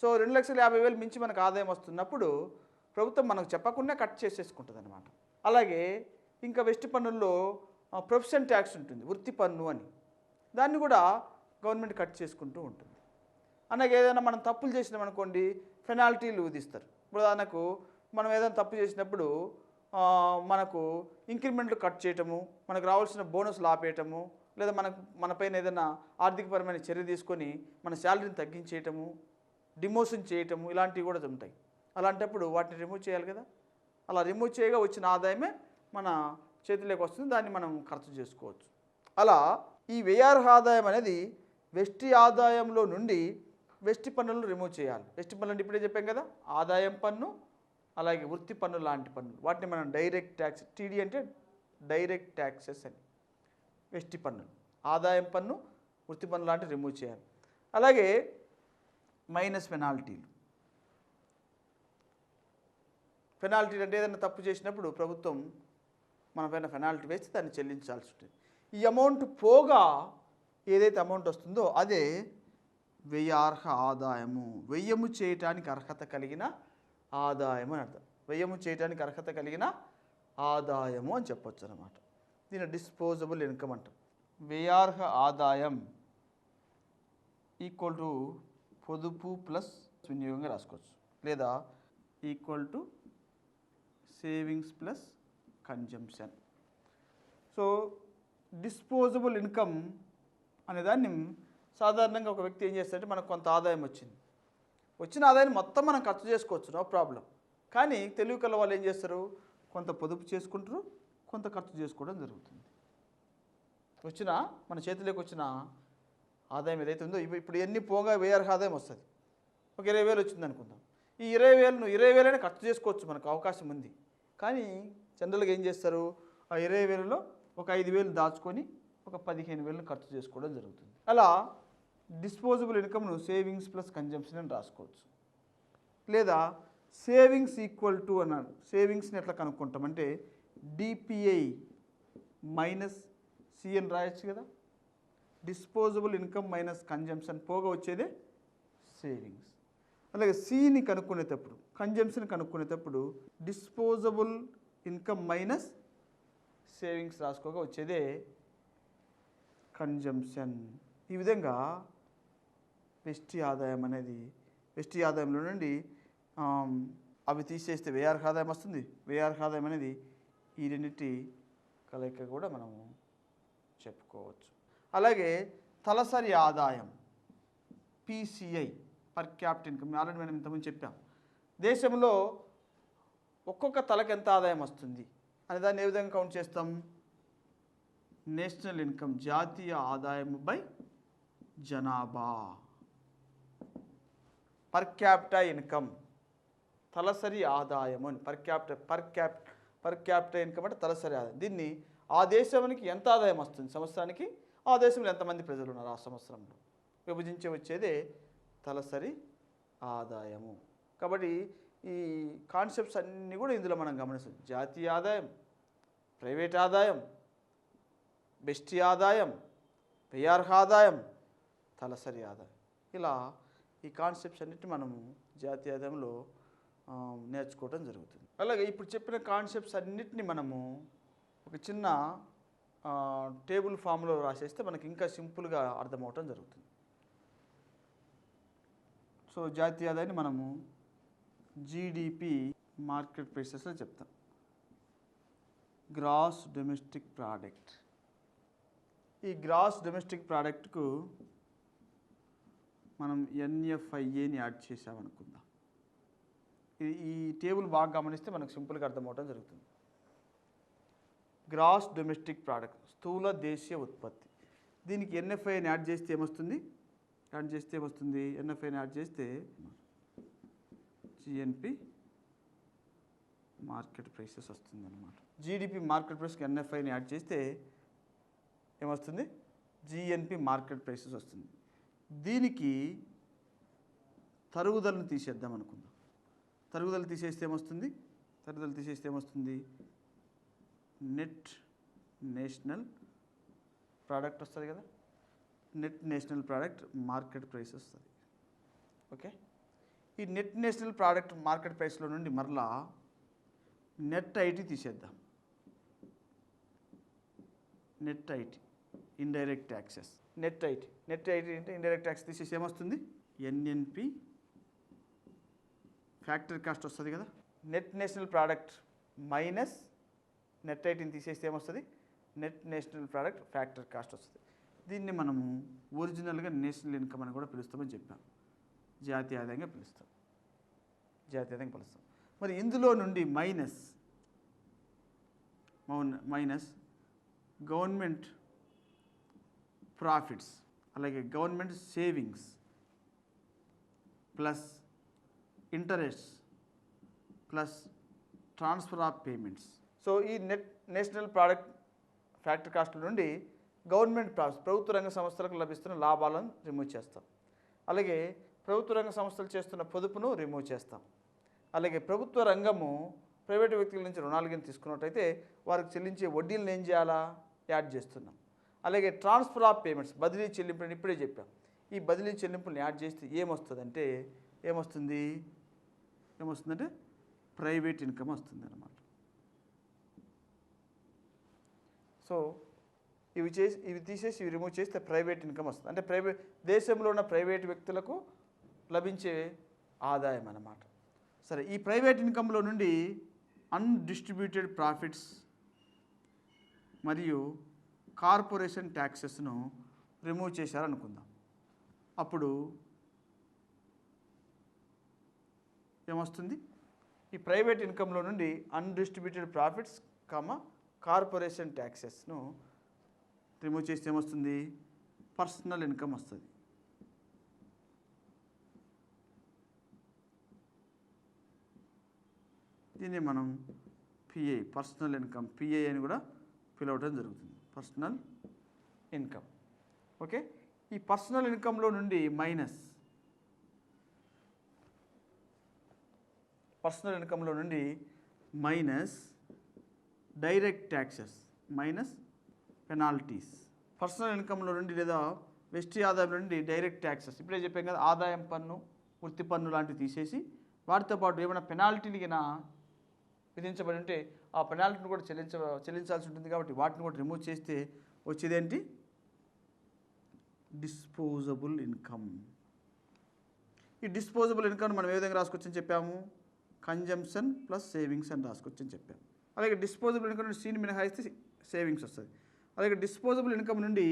సో 2,50,000 మించి మనకు ఆదాయం వస్తున్నప్పుడు ప్రభుత్వం మనకు చెప్పకుండా కట్ చేసేసుకుంటుంది అనమాట. అలాగే ఇంకా వెస్ట్ పన్నుల్లో ప్రొఫెషన్ ట్యాక్స్ ఉంటుంది, వృత్తి పన్ను అని, దాన్ని కూడా గవర్నమెంట్ కట్ చేసుకుంటూ ఉంటుంది. అలాగే ఏదైనా మనం తప్పులు చేసినామనుకోండి పెనాల్టీలు విధిస్తారు. ఉదాహరణకు మనం ఏదైనా తప్పు చేసినప్పుడు మనకు ఇంక్రిమెంట్లు కట్ చేయటము, మనకు రావాల్సిన బోనస్లు ఆపేయటము, లేదా మన పైన ఏదైనా ఆర్థికపరమైన చర్య తీసుకొని మన శాలరీని తగ్గించేయటము, డిమోషన్ చేయటము, ఇలాంటివి కూడా ఉంటాయి. అలాంటప్పుడు వాటిని రిమూవ్ చేయాలి కదా. అలా రిమూవ్ చేయగా వచ్చిన ఆదాయమే మన చేతిలోకి వస్తుంది, దాన్ని మనం ఖర్చు చేసుకోవచ్చు. అలా ఈ వ్యయార్హ ఆదాయం అనేది వెస్టి ఆదాయంలో నుండి వెస్టి పన్నులను రిమూవ్ చేయాలి. వెస్టి పన్నులు అంటే ఇప్పుడే చెప్పాం కదా, ఆదాయం పన్ను, అలాగే వృత్తి పన్ను లాంటి పన్నులు, వాటిని మనం డైరెక్ట్ ట్యాక్స్, టీడీ అంటే డైరెక్ట్ ట్యాక్సెస్ అని. వెస్టి పన్నులు, ఆదాయం పన్ను, వృత్తి పన్ను లాంటివి రిమూవ్ చేయాలి. అలాగే మైనస్ పెనాల్టీలు. పెనాల్టీలు అంటే ఏదైనా తప్పు చేసినప్పుడు ప్రభుత్వం మన పైన పెనాల్టీ వేసి దాన్ని చెల్లించాల్సి ఉంటుంది. ఈ అమౌంట్ పోగా ఏదైతే అమౌంట్ వస్తుందో అదే వ్యయార్హ ఆదాయము, వ్యయము చేయటానికి అర్హత కలిగిన ఆదాయము అని అర్థం. వ్యయము చేయటానికి అర్హత కలిగిన ఆదాయము అని చెప్పొచ్చు అన్నమాట. దీని డిస్పోజబుల్ ఇన్కమ్ అంటాం. వ్యయార్హ ఆదాయం ఈక్వల్ టు పొదుపు ప్లస్ వినియోగంగా రాసుకోవచ్చు, లేదా equal to savings plus consumption. So disposable income అనేదాన్ని సాధారణంగా ఒక వ్యక్తి ఏం చేస్తాడంటే మనకు కొంత ఆదాయం వచ్చిన ఆదాయాన్ని మొత్తం మనం ఖర్చు చేసుకోవచ్చు, నో ప్రాబ్లం. కానీ తెలివి కల వాళ్ళు ఏం చేస్తారు, కొంత పొదుపు చేసుకుంటారు, కొంత ఖర్చు చేసుకోవడం జరుగుతుంది. మన చేతిలోకి వచ్చిన ఆదాయం ఏదైతే ఉందో ఇప్పుడు ఎన్ని పోగా వ్యయార్హ ఆదాయం వస్తుంది. ఒక 20,000 వచ్చింది అనుకుందాం. ఈ 20,000 ఖర్చు చేసుకోవచ్చు, మనకు అవకాశం ఉంది. కానీ జనరల్గా ఏం చేస్తారు, ఆ 20,000లో ఒక 5,000 దాచుకొని ఒక 15,000 ఖర్చు చేసుకోవడం జరుగుతుంది. అలా డిస్పోజబుల్ ఇన్కమ్ను సేవింగ్స్ ప్లస్ కన్జంప్షన్ అని రాసుకోవచ్చు. లేదా సేవింగ్స్ ఈక్వల్ టు అన్నాడు. సేవింగ్స్ని ఎట్లా కనుక్కుంటామంటే డిపిఐ మైనస్ సి అని రాయొచ్చు కదా. డిస్పోజబుల్ ఇన్కమ్ మైనస్ కన్జంప్షన్ పోగా వచ్చేదే సేవింగ్స్. అలాగే సిని కనుక్కునేటప్పుడు, కన్జంప్షన్ కనుక్కునేటప్పుడు డిస్పోజబుల్ ఇన్కమ్ మైనస్ సేవింగ్స్ రాసుకోగా వచ్చేదే కన్జంప్షన్. ఈ విధంగా వెస్టి ఆదాయం అనేది, వెస్టి ఆదాయంలో నుండి అవి తీసేస్తే వ్యయార్హ ఆదాయం వస్తుంది. వ్యయార్హ ఆదాయం అనేది ఈ రెండింటి కలయిక కూడా మనము చెప్పుకోవచ్చు. అలాగే తలసరి ఆదాయం PCI, per capital income, already మనం ఇంతకుముందు చెప్పాం. దేశంలో ఒక్కొక్క తలకి ఎంత ఆదాయం వస్తుంది అనే దాన్ని ఏ విధంగా కౌంట్ చేస్తాం? నేషనల్ ఇన్కమ్, జాతీయ ఆదాయం బై జనాభా. పర్ క్యాపిటల్ ఇన్కమ్, తలసరి ఆదాయం అని. పర్ క్యాపిటల్ ఇన్కమ్ అంటే తలసరి ఆదాయం. దీన్ని ఆ దేశానికి ఎంత ఆదాయం వస్తుంది సంవత్సరానికి, ఆ దేశంలో ఎంతమంది ప్రజలు ఉన్నారు ఆ సంవత్సరంలో, విభజించి వచ్చేదే తలసరి ఆదాయము. కాబట్టి ఈ కాన్సెప్ట్స్ అన్నీ కూడా ఇందులో మనం గమనిస్తాం. జాతీయ ఆదాయం, ప్రైవేట్ ఆదాయం, వెస్టి ఆదాయం, వ్యయార్హ ఆదాయం, తలసరి ఆదాయం, ఇలా ఈ కాన్సెప్ట్స్ అన్నిటిని మనము జాతీయ ఆదాయంలో నేర్చుకోవడం జరుగుతుంది. అలాగే ఇప్పుడు చెప్పిన కాన్సెప్ట్స్ అన్నిటిని మనము ఒక చిన్న టేబుల్ ఫామ్లో రాసేస్తే మనకి ఇంకా సింపుల్గా అర్థమవటం జరుగుతుంది. సో జాతీయ ఆదాయాన్ని మనము జీడిపి మార్కెట్ ప్రైసెస్లో చెప్తాం. Gross domestic product. ఈ గ్రాస్ డొమెస్టిక్ ప్రోడక్ట్కు మనం ఎన్ఎఫ్ఐఏని యాడ్ చేసామనుకుందాం. ఈ టేబుల్ బాగా గమనిస్తే మనకు సింపుల్గా అర్థమవటం జరుగుతుంది. గ్రాస్ డొమెస్టిక్ ప్రోడక్ట్, స్థూల దేశీయ ఉత్పత్తి. దీనికి ఎన్ఎఫ్ఐని యాడ్ చేస్తే ఏమొస్తుంది? ఎన్ఎఫ్ఐని యాడ్ చేస్తే జిఎన్పి మార్కెట్ ప్రైసెస్ వస్తుంది అన్నమాట. జీడిపి మార్కెట్ ప్రైస్కి ఎన్ఎఫ్ఐని యాడ్ చేస్తే ఏమొస్తుంది? జిఎన్పి మార్కెట్ ప్రైసెస్ వస్తుంది. దీనికి తరుగుదలను తీసేద్దాం అనుకుందాం. తరుగుదల తీసేస్తే ఏమొస్తుంది నెట్ నేషనల్ ప్రోడక్ట్ వస్తుంది కదా, net national product market price వస్తుంది. ఓకే, ఈ నెట్ నేషనల్ ప్రోడక్ట్ మార్కెట్ ప్రైస్లో నుండి మరలా నెట్ ఐటీ తీసేద్దాం. Net IT indirect taxes. Net IT అంటే ఇండైరెక్ట్ ట్యాక్స్ తీసేసి ఏమొస్తుంది ఎన్ఎన్పి ఫ్యాక్టరీ కాస్ట్ వస్తుంది కదా. Net national product minus net ఐటీని తీసేస్తే ఏమొస్తుంది net national product factory cost వస్తుంది. దీన్ని మనము ఒరిజినల్గా నేషనల్ ఇన్కమ్ అని కూడా పిలుస్తామని చెప్పాం. జాతీయ ఆదాయంగా పిలుస్తాం. మరి ఇందులో నుండి మైనస్ గవర్నమెంట్ ప్రాఫిట్స్, అలాగే government savings plus interest plus transfer of payments. So ఈ నెట్ నేషనల్ ప్రోడక్ట్ ఫ్యాక్టరీ కాస్ట్ల నుండి గవర్నమెంట్ ప్రాఫిట్స్, ప్రభుత్వ రంగ సంస్థలకు లభిస్తున్న లాభాలను రిమూవ్ చేస్తాం. అలాగే ప్రభుత్వ రంగ సంస్థలు చేస్తున్న పొదుపును రిమూవ్ చేస్తాం. అలాగే ప్రభుత్వ రంగము ప్రైవేటు వ్యక్తుల నుంచి రుణాలు కింద తీసుకున్నట్టయితే వారికి చెల్లించే వడ్డీలను ఏం చేయాలా యాడ్ చేస్తున్నాం. అలాగే ట్రాన్స్ఫర్ ఆఫ్ పేమెంట్స్, బదిలీ చెల్లింపులను ఇప్పుడే చెప్పాం. ఈ బదిలీ చెల్లింపులను యాడ్ చేస్తే ఏమొస్తుందంటే ప్రైవేట్ ఇన్కమ్ వస్తుంది అన్నమాట. సో ఇవి తీసేసి ఇవి రిమూవ్ చేస్తే ప్రైవేట్ ఇన్కమ్ వస్తుంది. అంటే దేశంలో ఉన్న ప్రైవేట్ వ్యక్తులకు లభించే ఆదాయం అన్నమాట. సరే, ఈ ప్రైవేట్ ఇన్కంలో నుండి అన్డిస్ట్రిబ్యూటెడ్ ప్రాఫిట్స్ మరియు కార్పొరేషన్ ట్యాక్సెస్ను రిమూవ్ చేశారనుకుందాం. అప్పుడు ఏమొస్తుంది ఈ ప్రైవేట్ ఇన్కంలో నుండి అన్డిస్ట్రిబ్యూటెడ్ ప్రాఫిట్స్ కార్పొరేషన్ ట్యాక్సెస్ను రిమూవ్ చేస్తే ఏమొస్తుంది పర్సనల్ ఇన్కమ్ వస్తుంది. దీన్ని మనం పిఐ పర్సనల్ ఇన్కమ్ పిఐ అని కూడా పిలవడం జరుగుతుంది. Personal income. ఓకే, ఈ పర్సనల్ ఇన్కంలో నుండి minus direct taxes minus penalties. Personal ఇన్కంలో నుండి లేదా వెస్టీ ఆదాయం నుండి డైరెక్ట్ ట్యాక్సెస్ ఇప్పుడే చెప్పాం కదా, ఆదాయం పన్ను, వృత్తి పన్ను లాంటివి తీసేసి వాటితో పాటు ఏమైనా పెనాల్టీని విధించబడి ఉంటే ఆ పెనాల్టీని కూడా చెల్లించాల్సి ఉంటుంది. కాబట్టి వాటిని కూడా రిమూవ్ చేస్తే వచ్చేదేంటి డిస్పోజబుల్ ఇన్కమ్. ఈ డిస్పోజబుల్ ఇన్కమ్ మనం ఏ విధంగా రాసుకోవచ్చని చెప్పాము, కన్జంప్షన్ ప్లస్ సేవింగ్స్ అని రాసుకోవచ్చని చెప్పాము. అలాగే డిస్పోజబుల్ ఇన్కమ్ నుండి సీని మినహాయిస్తే సేవింగ్స్ వస్తుంది. అలాగే డిస్పోజబుల్ ఇన్కమ్ నుండి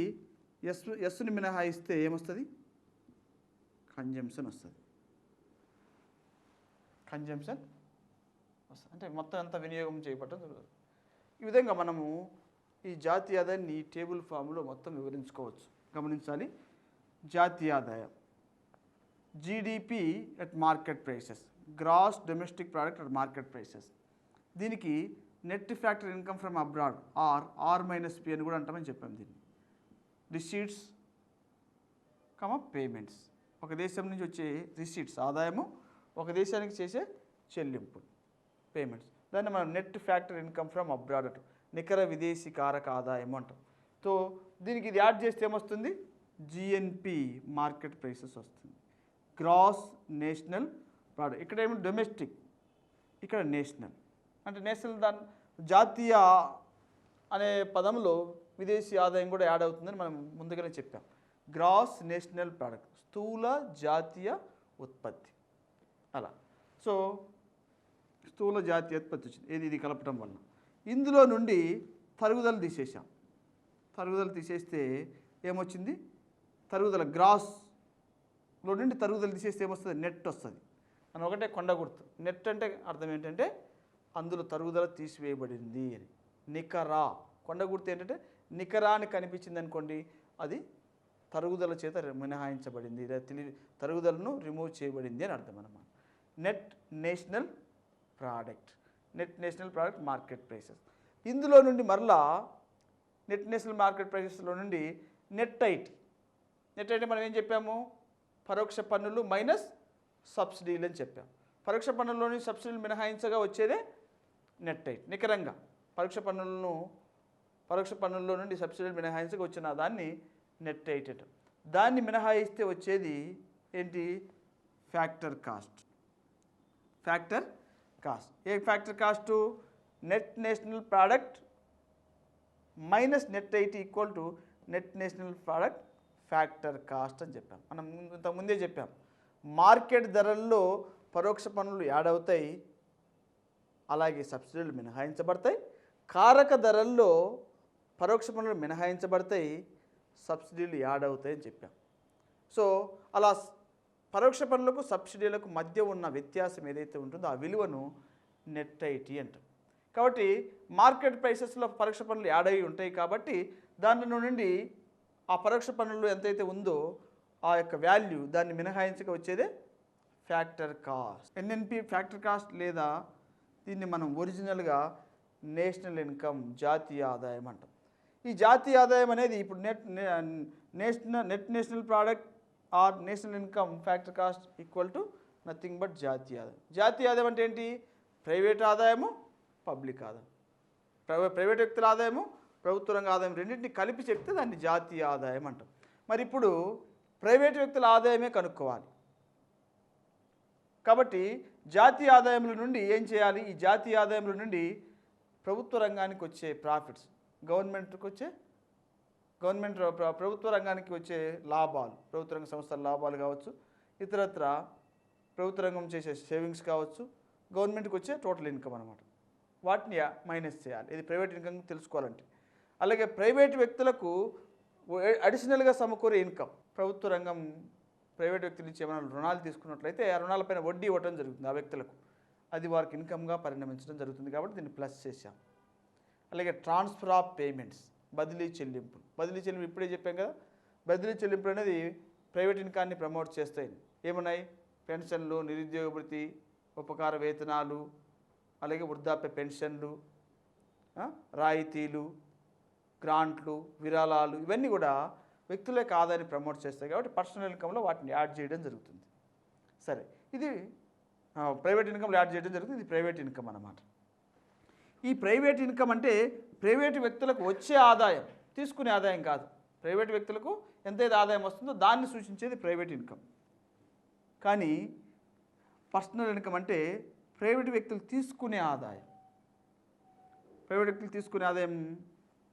ఎస్ని మినహాయిస్తే ఏమొస్తుంది కన్జంప్షన్ వస్తుంది. అంటే మొత్తం అంతా వినియోగం చేయబడటం జరుగుతుంది. ఈ విధంగా మనము ఈ జాతీయ ఆదాయాన్ని ఈ టేబుల్ ఫామ్లో మొత్తం వివరించుకోవచ్చు. గమనించాలి, జాతీయ ఆదాయం GDP at market prices, gross domestic product at market prices. దీనికి net factory income from abroad R-P అని కూడా అంటామని చెప్పాం. దీన్ని రిసీట్స్ పేమెంట్స్, ఒక దేశం నుంచి వచ్చే రిసీట్స్ ఆదాయము, ఒక దేశానికి చేసే చెల్లింపు పేమెంట్స్. దాన్ని మనం net factory income from abroad అంటాం, నికర విదేశీ కారక ఆదాయం అంటాం. సో దీనికి ఇది యాడ్ చేస్తే ఏమొస్తుంది GNP మార్కెట్ ప్రైసెస్ వస్తుంది. గ్రాస్ నేషనల్ ప్రోడక్ట్, ఇక్కడ ఏమి డొమెస్టిక్, ఇక్కడ నేషనల్. అంటే నేషనల్ జాతీయ అనే పదంలో విదేశీ ఆదాయం కూడా యాడ్ అవుతుందని మనం ముందుగానే చెప్పాం. గ్రాస్ నేషనల్ ప్రోడక్ట్, స్థూల జాతీయ ఉత్పత్తి. అలా సో స్థూల జాతీయ ఉత్పత్తి వచ్చింది ఇది కలపటం వల్ల. ఇందులో నుండి తరుగుదల తీసేసాం. తరుగుదల తీసేస్తే ఏమొచ్చింది తరుగుదల, గ్రాస్లో నుండి తరుగుదల తీసేస్తే ఏమొస్తుంది నెట్ వస్తుంది. అని ఒకటే కొండ గుర్తు. నెట్ అంటే అర్థం ఏంటంటే అందులో తరుగుదల తీసివేయబడింది అని. నికరా కొండ గుర్తు ఏంటంటే నికరా అని కనిపించింది అనుకోండి, అది తరుగుదల చేత మినహాయించబడింది, తరుగుదలను రిమూవ్ చేయబడింది అని అర్థం అన్నమాట. Net national product market prices. ఇందులో నుండి మరలా నెట్ నేషనల్ మార్కెట్ ప్రైసెస్లో నుండి నెట్ ఐటీ మనం ఏం చెప్పాము, పరోక్ష పన్నులు మైనస్ సబ్సిడీలు అని చెప్పాం. పరోక్ష పన్నుల్లోని సబ్సిడీలు మినహాయించగా వచ్చేదే నెట్ ఐటీ. నికరంగా పరోక్ష పన్నుల్లో నుండి సబ్సిడీలు మినహాయించగా వచ్చిన దాన్ని నెట్ ఐటీ. దాన్ని మినహాయిస్తే వచ్చేది ఏంటి? Factor cost. A factor cost? Net national product minus net IT equal to net national product factor cost అని చెప్పాం. మనం ఇంతకుముందే చెప్పాం, మార్కెట్ ధరల్లో పరోక్ష పన్నులు యాడ్ అవుతాయి, అలాగే సబ్సిడీలు మినహాయించబడతాయి. కారక ధరల్లో పరోక్ష పన్నులు మినహాయించబడతాయి, సబ్సిడీలు యాడ్ అవుతాయి అని చెప్పాం. సో అలా పరోక్ష పన్నులకు సబ్సిడీలకు మధ్య ఉన్న వ్యత్యాసం ఏదైతే ఉంటుందో ఆ విలువను నెట్ ఐటీ అంటాం. కాబట్టి మార్కెట్ ప్రైసెస్లో పరోక్ష పన్నులు యాడ్ అయి ఉంటాయి కాబట్టి దాంట్లో నుండి ఆ పరోక్ష పన్నులు ఎంతైతే ఉందో ఆ యొక్క వాల్యూ దాన్ని మినహాయించక వచ్చేదే factor cost. NNP factor cost, లేదా దీన్ని మనం ఒరిజినల్గా నేషనల్ ఇన్కమ్, జాతీయ ఆదాయం అంటాం. ఈ జాతీయ ఆదాయం అనేది ఇప్పుడు net national product or national income factor cost equal to nothing but జాతీయ ఆదాయం. జాతీయ ఆదాయం అంటే ఏంటి? ప్రైవేట్ ఆదాయము, పబ్లిక్ ఆదాయం. ప్రైవేట్ వ్యక్తుల ఆదాయము, ప్రభుత్వ రంగ ఆదాయం రెండింటిని కలిపి చెప్తే దాన్ని జాతీయ ఆదాయం అంటాం. మరి ఇప్పుడు ప్రైవేట్ వ్యక్తుల ఆదాయమే కనుక్కోవాలి కాబట్టి జాతీయ ఆదాయముల నుండి ఏం చేయాలి? ఈ జాతీయ ఆదాయముల నుండి ప్రభుత్వ రంగానికి వచ్చే ప్రాఫిట్స్, ప్రభుత్వ రంగానికి వచ్చే లాభాలు, ప్రభుత్వ రంగ సంస్థల లాభాలు కావచ్చు, ఇతరత్ర ప్రభుత్వ రంగం చేసే సేవింగ్స్ కావచ్చు, గవర్నమెంట్కి వచ్చే టోటల్ ఇన్కమ్ అనమాట, వాటిని మైనస్ చేయాలి. ఇది ప్రైవేట్ ఇన్కమ్ తెలుసుకోవాలంటే. అలాగే ప్రైవేట్ వ్యక్తులకు అడిషనల్గా సమకూరే ఇన్కమ్, ప్రభుత్వ రంగం ప్రైవేట్ వ్యక్తుల నుంచి ఏమైనా రుణాలు తీసుకున్నట్లయితే ఆ రుణాలపైన వడ్డీ ఇవ్వడం జరుగుతుంది ఆ వ్యక్తులకు, అది వారికి ఇన్కమ్గా పరిణమించడం జరుగుతుంది కాబట్టి దీన్ని ప్లస్ చేశాం. అలాగే ట్రాన్స్ఫర్ ఆఫ్ పేమెంట్స్, బదిలీ చెల్లింపులు ఇప్పుడే చెప్పాం కదా. బదిలీ చెల్లింపులు అనేది ప్రైవేట్ ఇన్కాన్ని ప్రమోట్ చేస్తాయి. ఏమున్నాయి? పెన్షన్లు, నిరుద్యోగ భృతి, ఉపకార వేతనాలు, అలాగే వృద్ధాప్య పెన్షన్లు, రాయితీలు, గ్రాంట్లు, విరాళాలు, ఇవన్నీ కూడా వ్యక్తుల యొక్క ఆదాయాన్ని ప్రమోట్ చేస్తాయి కాబట్టి పర్సనల్ ఇన్కంలో వాటిని యాడ్ చేయడం జరుగుతుంది. సరే, ఇది ప్రైవేట్ ఇన్కంలో యాడ్ చేయడం జరుగుతుంది. ఇది ప్రైవేట్ ఇన్కమ్ అన్నమాట. ఈ ప్రైవేట్ ఇన్కమ్ అంటే ప్రైవేటు వ్యక్తులకు వచ్చే ఆదాయం, తీసుకునే ఆదాయం కాదు. ప్రైవేట్ వ్యక్తులకు ఎంతైతే ఆదాయం వస్తుందో దాన్ని సూచించేది ప్రైవేట్ ఇన్కమ్. కానీ పర్సనల్ ఇన్కమ్ అంటే ప్రైవేట్ వ్యక్తులు తీసుకునే ఆదాయం. ప్రైవేట్ వ్యక్తులు తీసుకునే ఆదాయం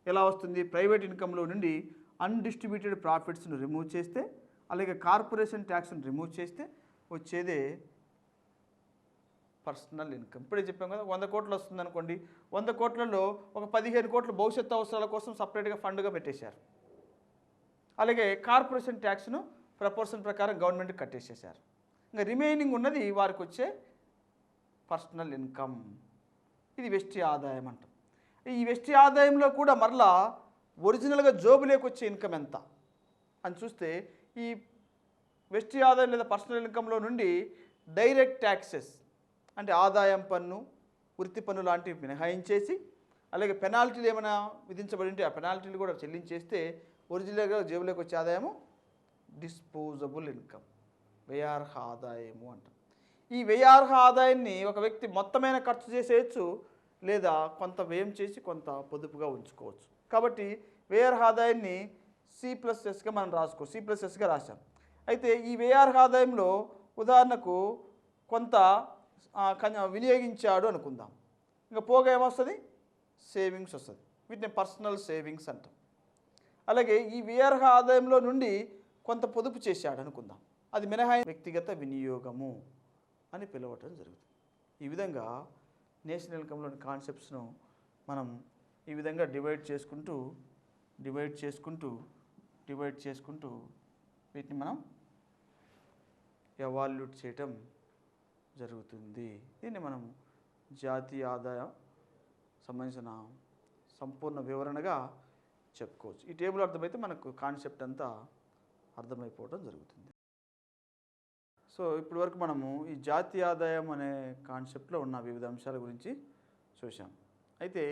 ఎలా వస్తుంది? ప్రైవేట్ ఇన్కంలో నుండి అన్డిస్ట్రిబ్యూటెడ్ ప్రాఫిట్స్ను రిమూవ్ చేస్తే, అలాగే కార్పొరేషన్ ట్యాక్స్ను రిమూవ్ చేస్తే వచ్చేదే పర్సనల్ ఇన్కమ్. ఇప్పుడే చెప్పాం కదా, 100 కోట్లు వస్తుంది అనుకోండి, 100 కోట్లలో ఒక 15 కోట్లు భవిష్యత్తు అవసరాల కోసం సపరేట్గా ఫండ్గా పెట్టేశారు. అలాగే కార్పొరేషన్ ట్యాక్స్ను ప్రపోర్షన్ ప్రకారం గవర్నమెంట్కి కట్టేసేసారు. ఇంకా రిమైనింగ్ ఉన్నది వారికి వచ్చే పర్సనల్ ఇన్కమ్. ఇది వెస్టి ఆదాయం అంటాం. ఈ వెస్టి ఆదాయంలో కూడా మరలా ఒరిజినల్గా జోబులోకి వచ్చే ఇన్కమ్ ఎంత అని చూస్తే, ఈ వెస్టి ఆదాయం లేదా పర్సనల్ ఇన్కంలో నుండి డైరెక్ట్ ట్యాక్సెస్ అంటే ఆదాయం పన్ను, వృత్తి పన్ను లాంటివి మినహాయించేసి, అలాగే పెనాల్టీలు ఏమైనా విధించబడి ఉంటే ఆ పెనాల్టీలు కూడా చెల్లించేస్తే ఒరిజినల్గా జేబులోకి వచ్చే ఆదాయము డిస్పోజబుల్ ఇన్కమ్, వ్యయార్హ ఆదాయము అంటాం. ఈ వ్యయార్హ ఆదాయాన్ని ఒక వ్యక్తి మొత్తమైన ఖర్చు చేసేయచ్చు, లేదా కొంత వ్యయం చేసి కొంత పొదుపుగా ఉంచుకోవచ్చు. కాబట్టి వ్యయార్హ ఆదాయాన్ని C+Sగా మనం C+Sగా రాశాం. అయితే ఈ వ్యయార్హ ఆదాయంలో ఉదాహరణకు కొంత వినియోగించాడు అనుకుందాం, ఇంకా పోగా ఏమొస్తుంది? సేవింగ్స్ వస్తుంది. వీటిని పర్సనల్ సేవింగ్స్ అంటాం. అలాగే ఈ వ్యయార్హ ఆదాయంలో నుండి కొంత పొదుపు చేశాడు అనుకుందాం, అది మినహాయి వ్యక్తిగత వినియోగము అని పిలవటం జరుగుతుంది. ఈ విధంగా నేషనల్ ఇన్కంలోని కాన్సెప్ట్స్ను మనం ఈ విధంగా డివైడ్ చేసుకుంటూ వీటిని మనం ఎవాల్యూట్ చేయటం జరుగుతుంది. దీన్ని మనం జాతీయ ఆదాయం సంబంధించిన సంపూర్ణ వివరణగా చెప్పుకోవచ్చు. ఈ టేబుల్ అర్థమైతే మనకు కాన్సెప్ట్ అంతా అర్థమైపోవడం జరుగుతుంది. సో ఇప్పటి వరకు మనము ఈ జాతీయ ఆదాయం అనే కాన్సెప్ట్లో ఉన్న వివిధ అంశాల గురించి చూసాం. అయితే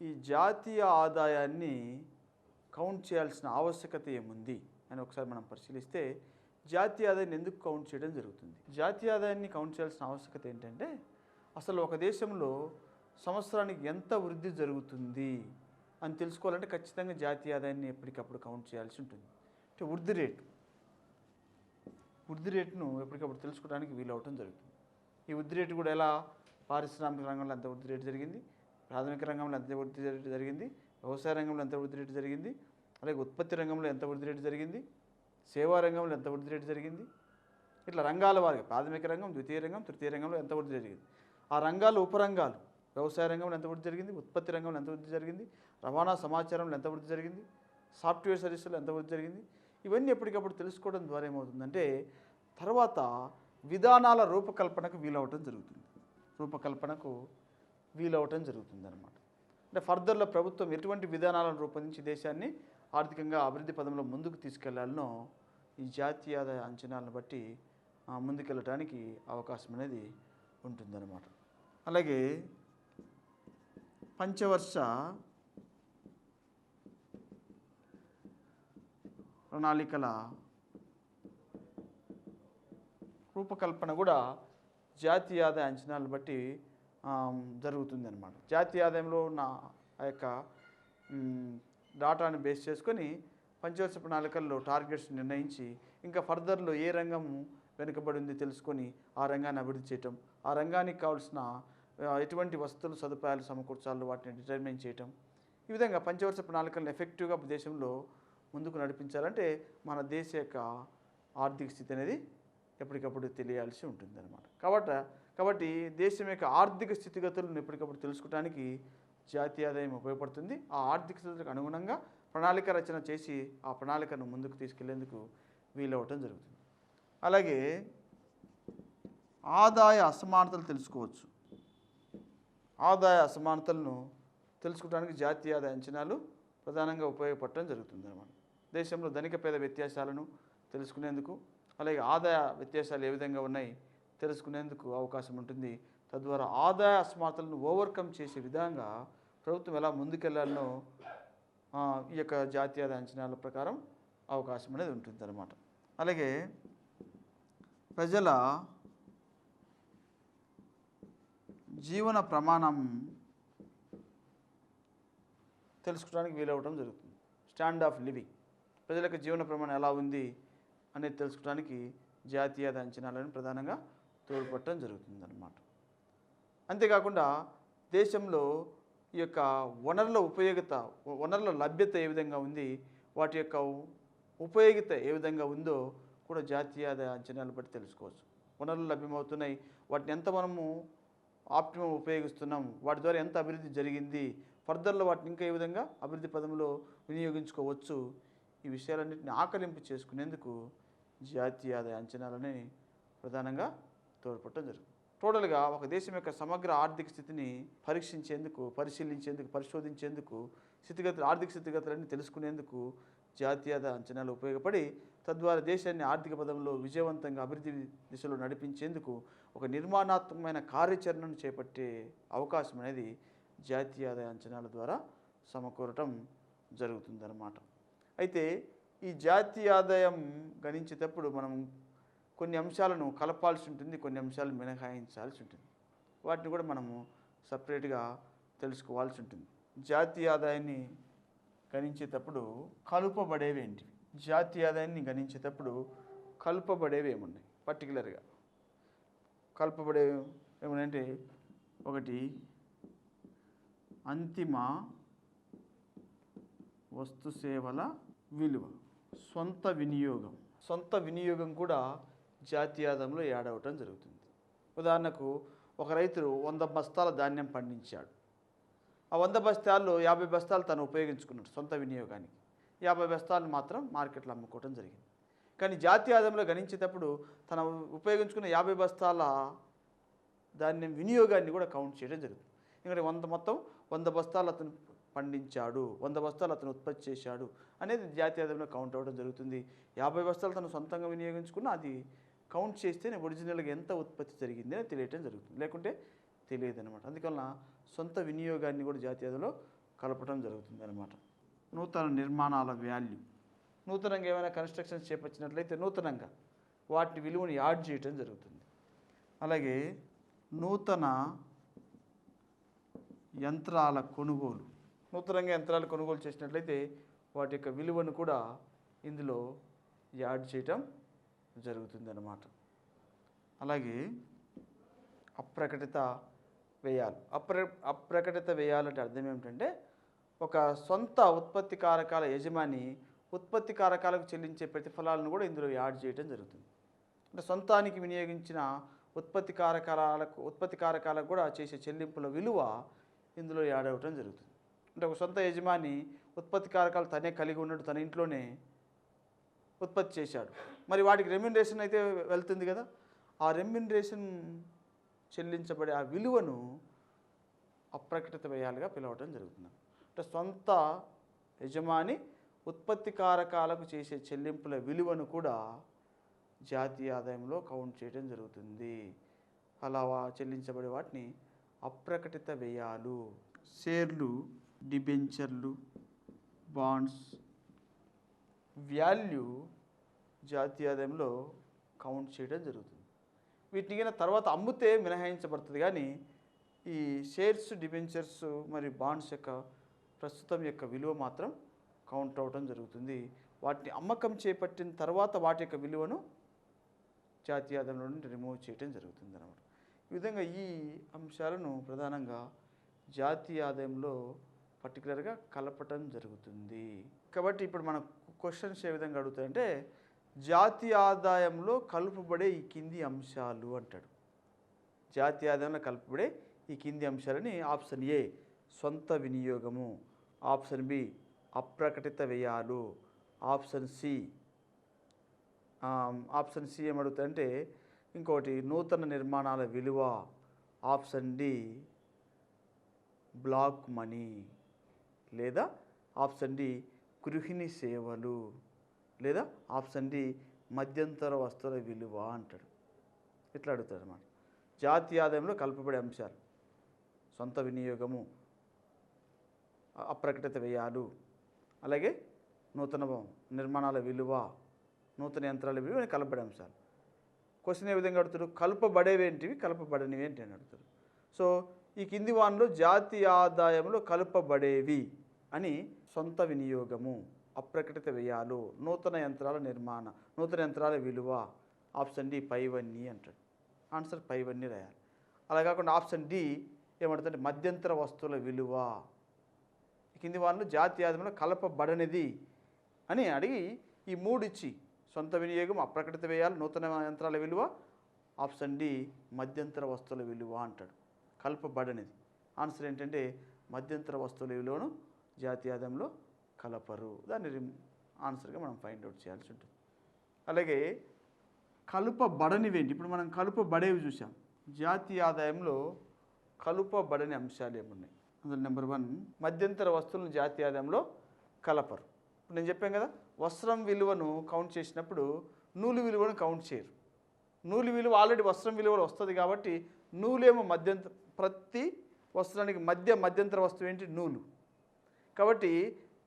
ఈ జాతీయ ఆదాయాన్ని కౌంట్ చేయాల్సిన ఆవశ్యకత ఏముంది అని ఒకసారి మనం పరిశీలిస్తే, జాతీయ ఆదాయాన్ని ఎందుకు కౌంట్ చేయడం జరుగుతుంది? జాతీయ ఆదాయాన్ని కౌంట్ చేయాల్సిన ఆవశ్యకత ఏంటంటే అసలు ఒక దేశంలో సంవత్సరానికి ఎంత వృద్ధి జరుగుతుంది అని తెలుసుకోవాలంటే ఖచ్చితంగా జాతీయ ఆదాయాన్ని ఎప్పటికప్పుడు కౌంట్ చేయాల్సి ఉంటుంది. అంటే వృద్ధి రేటును ఎప్పటికప్పుడు తెలుసుకోవడానికి వీలవటం జరుగుతుంది. ఈ వృద్ధి రేటు కూడా ఎలా, పారిశ్రామిక రంగంలో ఎంత వృద్ధి రేటు జరిగింది, ప్రాథమిక రంగంలో ఎంత వృద్ధి రేటు జరిగింది, వ్యవసాయ రంగంలో ఎంత వృద్ధి రేటు జరిగింది, అలాగే ఉత్పత్తి రంగంలో ఎంత వృద్ధి రేటు జరిగింది, సేవా రంగంలో ఎంత వృద్ధి రేటు జరిగింది, ఇట్లా రంగాల వారిగా ప్రాథమిక రంగం, ద్వితీయ రంగం, తృతీయ రంగంలో ఎంత వృద్ధి జరిగింది, ఆ రంగాలు ఉపరంగాలు, వ్యవసాయ రంగంలో ఎంత వృద్ధి జరిగింది, ఉత్పత్తి రంగంలో ఎంత వృద్ధి జరిగింది, రవాణా సమాచారంలో ఎంత వృద్ధి జరిగింది, సాఫ్ట్వేర్ సర్వీసులో ఎంత వృద్ధి జరిగింది, ఇవన్నీ ఎప్పటికప్పుడు తెలుసుకోవడం ద్వారా ఏమవుతుందంటే తర్వాత విధానాల రూపకల్పనకు వీలవటం జరుగుతుంది అన్నమాట. అంటే ఫర్దర్లో ప్రభుత్వం ఎటువంటి విధానాలను రూపొందించి దేశాన్ని ఆర్థికంగా అభివృద్ధి పదంలో ముందుకు తీసుకెళ్లాలనో ఈ జాతీయ ఆదాయ అంచనాలను బట్టి ముందుకెళ్ళటానికి అవకాశం అనేది ఉంటుందన్నమాట. అలాగే పంచవర్ష ప్రణాళికల రూపకల్పన కూడా జాతీయ ఆదాయ అంచనాలను బట్టి జరుగుతుంది అన్నమాట. జాతీయ ఆదాయంలో ఉన్న ఆ యొక్క డాటాను బేస్ చేసుకొని పంచవర్ష ప్రణాళికల్లో టార్గెట్స్ నిర్ణయించి ఇంకా ఫర్దర్లో ఏ రంగం వెనుకబడింది తెలుసుకొని ఆ రంగాన్ని అభివృద్ధి చేయటం, ఆ రంగానికి కావాల్సిన ఎటువంటి వస్తువులు సదుపాయాలు సమకూర్చాలో వాటిని డిటర్మైన్ చేయటం, ఈ విధంగా పంచవర్ష ప్రణాళికలను ఎఫెక్టివ్గా దేశంలో ముందుకు నడిపించాలంటే మన దేశ యొక్క ఆర్థిక స్థితి అనేది ఎప్పటికప్పుడు తెలియాల్సి ఉంటుంది అన్నమాట. కాబట్టి దేశం యొక్క ఆర్థిక స్థితిగతులను ఎప్పటికప్పుడు తెలుసుకోవడానికి జాతీయ ఆదాయం ఉపయోగపడుతుంది. ఆ ఆర్థిక స్థితులకు అనుగుణంగా ప్రణాళిక రచన చేసి ఆ ప్రణాళికను ముందుకు తీసుకెళ్లేందుకు వీలవటం జరుగుతుంది. అలాగే ఆదాయ అసమానతలు తెలుసుకోవచ్చు. ఆదాయ అసమానతలను తెలుసుకోవడానికి జాతీయ ఆదాయ అంచనాలు ప్రధానంగా ఉపయోగపడటం జరుగుతుంది అన్నమాట. దేశంలో ధనిక పేద వ్యత్యాసాలను తెలుసుకునేందుకు, అలాగే ఆదాయ వ్యత్యాసాలు ఏ విధంగా ఉన్నాయి తెలుసుకునేందుకు అవకాశం ఉంటుంది. తద్వారా ఆదాయ అసమానతలను ఓవర్కమ్ చేసే విధంగా ప్రభుత్వం ఎలా ముందుకెళ్లాలనో ఈ యొక్క జాతీయ ఆదాయ అంచనాల ప్రకారం అవకాశం అనేది ఉంటుంది అన్నమాట. అలాగే ప్రజల జీవన ప్రమాణం తెలుసుకోవడానికి వీలవటం జరుగుతుంది. స్టాండ్ ఆఫ్ లివింగ్, ప్రజలకు జీవన ప్రమాణం ఎలా ఉంది అనేది తెలుసుకోవడానికి జాతీయ ఆదాయ అంచనాలను ప్రధానంగా తోడ్పడటం జరుగుతుంది అన్నమాట. అంతేకాకుండా దేశంలో ఈ యొక్క వనరుల లభ్యత ఏ విధంగా ఉంది, వాటి యొక్క ఉపయోగిత ఏ విధంగా ఉందో కూడా జాతీయ ఆదాయ అంచనాలు బట్టి తెలుసుకోవచ్చు. వనరులు లభ్యమవుతున్నాయి, వాటిని ఎంత మనము ఆప్టిమం ఉపయోగిస్తున్నాం, వాటి ద్వారా ఎంత అభివృద్ధి జరిగింది, ఫర్దర్లో వాటిని ఇంకా ఏ విధంగా అభివృద్ధి పదంలో వినియోగించుకోవచ్చు, ఈ విషయాలన్నింటినీ ఆకలింపు చేసుకునేందుకు జాతీయ ఆదాయ అంచనాలని ప్రధానంగా తోడ్పడటం జరుగుతుంది. టోటల్గా ఒక దేశం యొక్క సమగ్ర ఆర్థిక స్థితిని పరిశోధించేందుకు ఆర్థిక స్థితిగతులన్నీ తెలుసుకునేందుకు జాతీయ ఆదాయ అంచనాలు ఉపయోగపడి తద్వారా దేశాన్ని ఆర్థిక పదంలో విజయవంతంగా అభివృద్ధి దిశలో నడిపించేందుకు ఒక నిర్మాణాత్మకమైన కార్యాచరణను చేపట్టే అవకాశం అనేది జాతీయ ఆదాయ అంచనాల ద్వారా సమకూరటం జరుగుతుందన్నమాట. అయితే ఈ జాతీయ ఆదాయం గణించేటప్పుడు మనం కొన్ని అంశాలను కలపాల్సి ఉంటుంది, కొన్ని అంశాలను మినహాయించాల్సి ఉంటుంది. వాటిని కూడా మనము సపరేట్గా తెలుసుకోవాల్సి ఉంటుంది. జాతీయ ఆదాయాన్ని గణించేటప్పుడు కలుపబడేవి ఏంటివి? జాతీయ ఆదాయాన్ని గణించేటప్పుడు కలుపబడేవి ఏమున్నాయి? పర్టికులర్గా కలుపబడేవి ఏమన్నాయంటే, ఒకటి అంతిమ వస్తు సేవల విలువ, సొంత వినియోగం కూడా జాతీయ ఆదాయంలో యాడ్ అవ్వటం జరుగుతుంది. ఉదాహరణకు ఒక రైతు 100 బస్తాల ధాన్యం పండించాడు. ఆ 100 బస్తాల్లో 50 బస్తాలు తను ఉపయోగించుకున్నాడు సొంత వినియోగానికి, 50 బస్తాలు మాత్రం మార్కెట్లో అమ్ముకోవటం జరిగింది. కానీ జాతీయ ఆదాయంలో గణించేటప్పుడు తను ఉపయోగించుకున్న 50 బస్తాల ధాన్యం వినియోగాన్ని కూడా కౌంట్ చేయడం జరుగుతుంది. ఎందుకంటే 100 బస్తాలు అతను పండించాడు, 100 బస్తాలు అతను ఉత్పత్తి చేశాడు అనేది జాతీయ ఆదాయంలో కౌంట్ అవ్వడం జరుగుతుంది. 50 బస్తాలు తను సొంతంగా వినియోగించుకున్న అది కౌంట్ చేస్తేనే ఒరిజినల్గా ఎంత ఉత్పత్తి జరిగింది అని తెలియటం జరుగుతుంది, లేకుంటే తెలియదు అనమాట. అందువలన సొంత వినియోగాన్ని కూడా జాతీయ ఆదాయంలో కలపడం జరుగుతుంది అనమాట. నూతన నిర్మాణాల వాల్యూ, నూతనంగా ఏమైనా కన్స్ట్రక్షన్స్ చేపట్టినట్లయితే నూతనంగా వాటి విలువను యాడ్ చేయటం జరుగుతుంది. అలాగే నూతన యంత్రాల కొనుగోలు, నూతనంగా యంత్రాలు కొనుగోలు చేసినట్లయితే వాటి యొక్క విలువను కూడా ఇందులో యాడ్ చేయటం జరుగుతుంది అన్నమాట. అలాగే అప్రకటిత వ్యయాలు. అప్రకటిత వ్యయాలు అంటే అర్థం ఏమిటంటే ఒక సొంత ఉత్పత్తి కారకాల యజమాని ఉత్పత్తి కారకాలకు చెల్లించే ప్రతిఫలాలను కూడా ఇందులో యాడ్ చేయడం జరుగుతుంది. అంటే సొంతానికి వినియోగించిన ఉత్పత్తి కారకాలకు కూడా చేసే చెల్లింపుల విలువ ఇందులో యాడ్ అవ్వటం జరుగుతుంది. అంటే ఒక సొంత యజమాని ఉత్పత్తి కారకాలు తనే కలిగి ఉన్నట్టు తన ఇంట్లోనే ఉత్పత్తి చేశాడు, మరి వాటికి రెమ్యునరేషన్ అయితే వెళ్తుంది కదా, ఆ రెమ్యునరేషన్ చెల్లించబడే ఆ విలువను అప్రకటిత వ్యయాలుగా పిలవటం జరుగుతుంది. అంటే సొంత యజమాని ఉత్పత్తి కారకాలకు చేసే చెల్లింపుల విలువను కూడా జాతీయ ఆదాయంలో కౌంట్ చేయడం జరుగుతుంది. అలా చెల్లించబడే వాటిని అప్రకటిత వ్యయాలు. షేర్లు, డిబెంచర్లు, బాండ్స్ వాల్యూ జాతీయ ఆదాయంలో కౌంట్ చేయడం జరుగుతుంది. వీటిని కన్నా తర్వాత అమ్ముతే మినహాయించబడుతుంది, కానీ ఈ షేర్స్, డిబెంచర్స్ మరియు బాండ్స్ యొక్క ప్రస్తుతం యొక్క విలువ మాత్రం కౌంట్ అవ్వడం జరుగుతుంది. వాటిని అమ్మకం చేపట్టిన తర్వాత వాటి యొక్క విలువను జాతీయ ఆదాయంలో నుండి రిమూవ్ చేయడం జరుగుతుంది అన్నమాట. ఈ విధంగా ఈ అంశాలను ప్రధానంగా జాతీయ ఆదాయంలో పర్టికులర్గా కలపటం జరుగుతుంది. కాబట్టి ఇప్పుడు మన క్వశ్చన్స్ ఏ విధంగా అడుగుతాయంటే జాతీయ ఆదాయంలో కలుపబడే ఈ కింది అంశాలు అంటాడు. జాతీయ ఆదాయంలో కలుపబడే ఈ కింది అంశాలని ఆప్షన్ ఏ సొంత వినియోగము, ఆప్షన్ బి అప్రకటిత వ్యయాలు, ఆప్షన్ సి ఏమడుగుతాయంటే ఇంకోటి నూతన నిర్మాణాల విలువ, ఆప్షన్ డి బ్లాక్ మనీ, లేదా ఆప్షన్ డి గృహిణి సేవలు, లేదా ఆప్షన్ డి మధ్యంతర వస్తువుల విలువ అంటాడు. ఇట్లా అడుగుతాడు అన్నమాట. జాతీయ ఆదాయంలో కలపబడే అంశాలు సొంత వినియోగము, అప్రకటిత వ్యయాలు, అలాగే నూతన నిర్మాణాల విలువ, నూతన యంత్రాల విలువ కలపబడే అంశాలు. క్వశ్చన్ ఏ విధంగా అడుగుతాడు, కలపబడేవేంటివి, కలపబడనివి ఏంటి అని అడుగుతాడు. సో ఈ కింది వాటిలో జాతీయ ఆదాయంలో కలపబడేవి అని సొంత వినియోగము, అప్రకటిత వ్యయాలు, నూతన యంత్రాల విలువ, ఆప్షన్ డి పైవన్నీ అంటాడు. ఆన్సర్ పైవన్నీ రాయాలి. అలా కాకుండా ఆప్షన్ డి ఏమంటుందంటే మధ్యంతర వస్తువుల విలువ. ఈ కింది వాటిలో జాతీయ ఆదాయంలో కలపబడనిది అని అడిగి ఈ మూడు ఇచ్చి సొంత వినియోగం, అప్రకటిత వ్యయాలు, నూతన యంత్రాల విలువ, ఆప్షన్ డి మధ్యంతర వస్తువుల విలువ అంటాడు. కలపబడనిది ఆన్సర్ ఏంటంటే మధ్యంతర వస్తువుల విలువను జాతీయ ఆదాయంలో కలపరు. దాన్ని ఆన్సర్గా మనం ఫైండ్ అవుట్ చేయాల్సి ఉంటుంది. అలాగే కలుపబడనివి ఏంటి, ఇప్పుడు మనం కలుపబడేవి చూసాం. జాతీయ ఆదాయంలో కలుపబడని అంశాలు ఏమున్నాయి? అందులో నెంబర్ 1 మధ్యంతర వస్తువులను జాతీయ ఆదాయంలో కలపరు. ఇప్పుడు నేను చెప్పాను కదా, వస్త్రం విలువను కౌంట్ చేసినప్పుడు నూలు విలువను కౌంట్ చేయరు. నూలు విలువ ఆల్రెడీ వస్త్రం విలువలో వస్తుంది కాబట్టి నూలేమో ప్రతి వస్త్రానికి మధ్యంతర వస్తువు ఏంటి? నూలు. కాబట్టి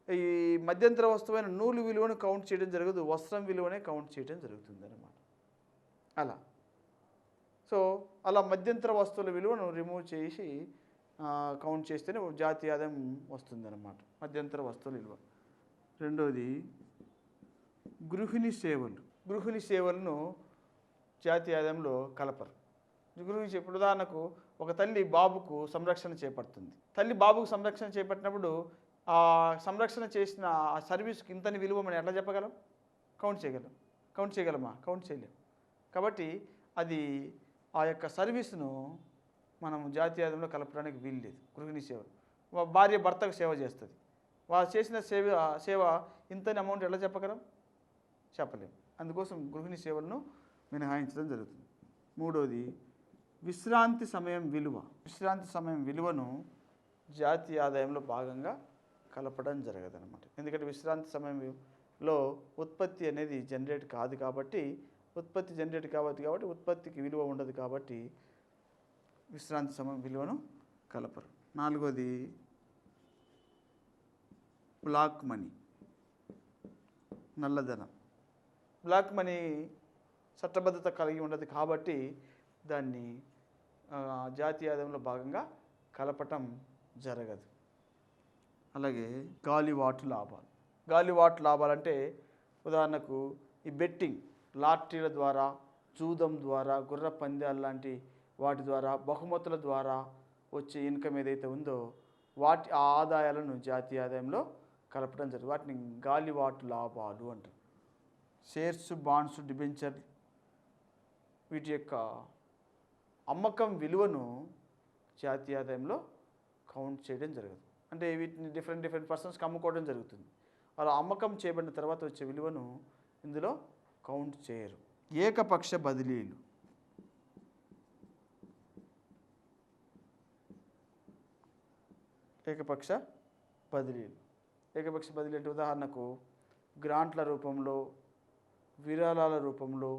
ఈ మధ్యంతర వస్తువైన నూలు విలువను కౌంట్ చేయడం జరగదు, వస్త్రం విలువనే కౌంట్ చేయడం జరుగుతుంది అన్నమాట. అలా అలా మధ్యంతర వస్తువుల విలువను రిమూవ్ చేసి కౌంట్ చేస్తేనే జాతీయ ఆదాయం వస్తుంది అన్నమాట, మధ్యంతర వస్తువుల విలువ. రెండోది గృహిణి సేవలను జాతీయ ఆదాయంలో కలపరు. ఇప్పుడు ఉదాహరణకు ఒక తల్లి బాబుకు సంరక్షణ చేపడుతుంది. తల్లి బాబుకు సంరక్షణ చేపట్టినప్పుడు ఆ సంరక్షణ చేసిన ఆ సర్వీస్కి ఇంతని విలువ మనం ఎట్లా చెప్పగలం? కౌంట్ చేయగలమా? కౌంట్ చేయలేం. కాబట్టి అది ఆ యొక్క సర్వీస్ను మనం జాతీయ ఆదాయంలో కలపడానికి వీలు లేదు. గృహిణి సేవ, భార్య భర్తకు సేవ చేస్తుంది, వాళ్ళు చేసిన సేవ ఇంతని అమౌంట్ ఎలా చెప్పలేం. అందుకోసం గృహిణి సేవలను మినహాయించడం జరుగుతుంది. మూడోది విశ్రాంతి సమయం విలువను జాతీయ ఆదాయంలో భాగంగా కలపడం జరగదన్నమాట. ఎందుకంటే విశ్రాంతి సమయంలో ఉత్పత్తి అనేది జనరేట్ కాదు కాబట్టి ఉత్పత్తికి విలువ ఉండదు కాబట్టి విశ్రాంతి సమయం విలువను కలపరు. నాలుగోది బ్లాక్ మనీ, నల్లధనం. బ్లాక్ మనీ చట్టబద్ధత కలిగి ఉండదు కాబట్టి దాన్ని జాతీయ ఆదాయంలో భాగంగా కలపటం జరగదు. అలాగే గాలివాటు లాభాలు. గాలివాటు లాభాలంటే ఉదాహరణకు ఈ బెట్టింగ్, లాటరీల ద్వారా, జూదం ద్వారా, గుర్ర పందాలు లాంటి వాటి ద్వారా, బహుమతుల ద్వారా వచ్చే ఇన్కమ్ ఏదైతే ఉందో వాటి ఆ ఆదాయాలను జాతీయ ఆదాయంలో కలపడం జరుగుతుంది. వాటిని గాలివాటు లాభాలు అంటారు. షేర్స్, బాండ్స్, డిబెంచర్ వీటి యొక్క అమ్మకం విలువను జాతీయ ఆదాయంలో కౌంట్ చేయడం జరగదు. అంటే వీటిని డిఫరెంట్ పర్సన్స్కి అమ్ముకోవడం జరుగుతుంది. అలా అమ్మకం చేయబడిన తర్వాత వచ్చే విలువను ఇందులో కౌంట్ చేయరు. ఏకపక్ష బదిలీలు. ఏకపక్ష బదిలీలు అంటే ఉదాహరణకు గ్రాంట్ల రూపంలో, విరాళాల రూపంలో,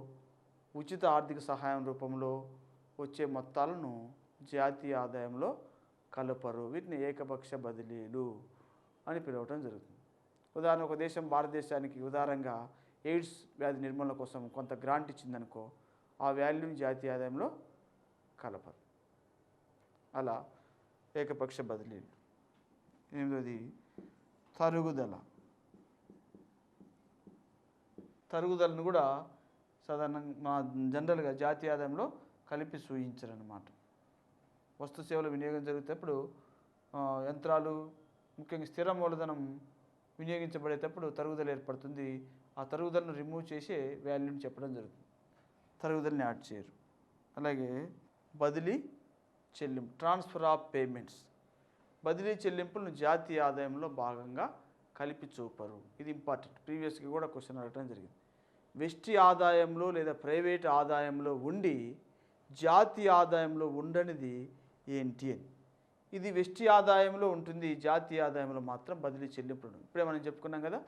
ఉచిత ఆర్థిక సహాయం రూపంలో వచ్చే మొత్తాలను జాతీయ ఆదాయంలో కలపరు. వీటిని ఏకపక్ష బదిలీలు అని పిలవటం జరుగుతుంది. ఉదాహరణ, ఒక దేశం భారతదేశానికి ఉదారంగా ఎయిడ్స్ వ్యాధి నిర్మూలన కోసం కొంత గ్రాంట్ ఇచ్చిందనుకో, ఆ వాల్యూని జాతీయ ఆదాయంలో కలపరు. అలా ఏకపక్ష బదిలీలు. ఎనిమిదవది తరుగుదల. తరుగుదలను కూడా సాధారణంగా జనరల్గా జాతీయ ఆదాయంలో కలిపి సూచించరన్నమాట. వస్తు సేవల వినియోగం జరిగేటప్పుడు యంత్రాలు, ముఖ్యంగా స్థిర మూలధనం వినియోగించబడేటప్పుడు తరుగుదల ఏర్పడుతుంది. ఆ తరుగుదలను రిమూవ్ చేసే వాల్యూని చెప్పడం జరుగుతుంది. తరుగుదలని యాడ్ చేయరు. అలాగే బదిలీ చెల్లింపు, ట్రాన్స్ఫర్ ఆఫ్ పేమెంట్స్. బదిలీ చెల్లింపులను జాతీయ ఆదాయంలో భాగంగా కలిపి చూపరు. ఇది ఇంపార్టెంట్. ప్రీవియస్గా కూడా క్వశ్చన్ అడగడం జరిగింది. వెస్టి ఆదాయంలో లేదా ప్రైవేట్ ఆదాయంలో ఉండి జాతీయ ఆదాయంలో ఉండనిది ఏంటి అని. ఇది వెస్టి ఆదాయంలో ఉంటుంది, జాతీయ ఆదాయంలో మాత్రం బదిలీ చెల్లింపులు. ఇప్పుడే మనం చెప్పుకున్నాం కదా,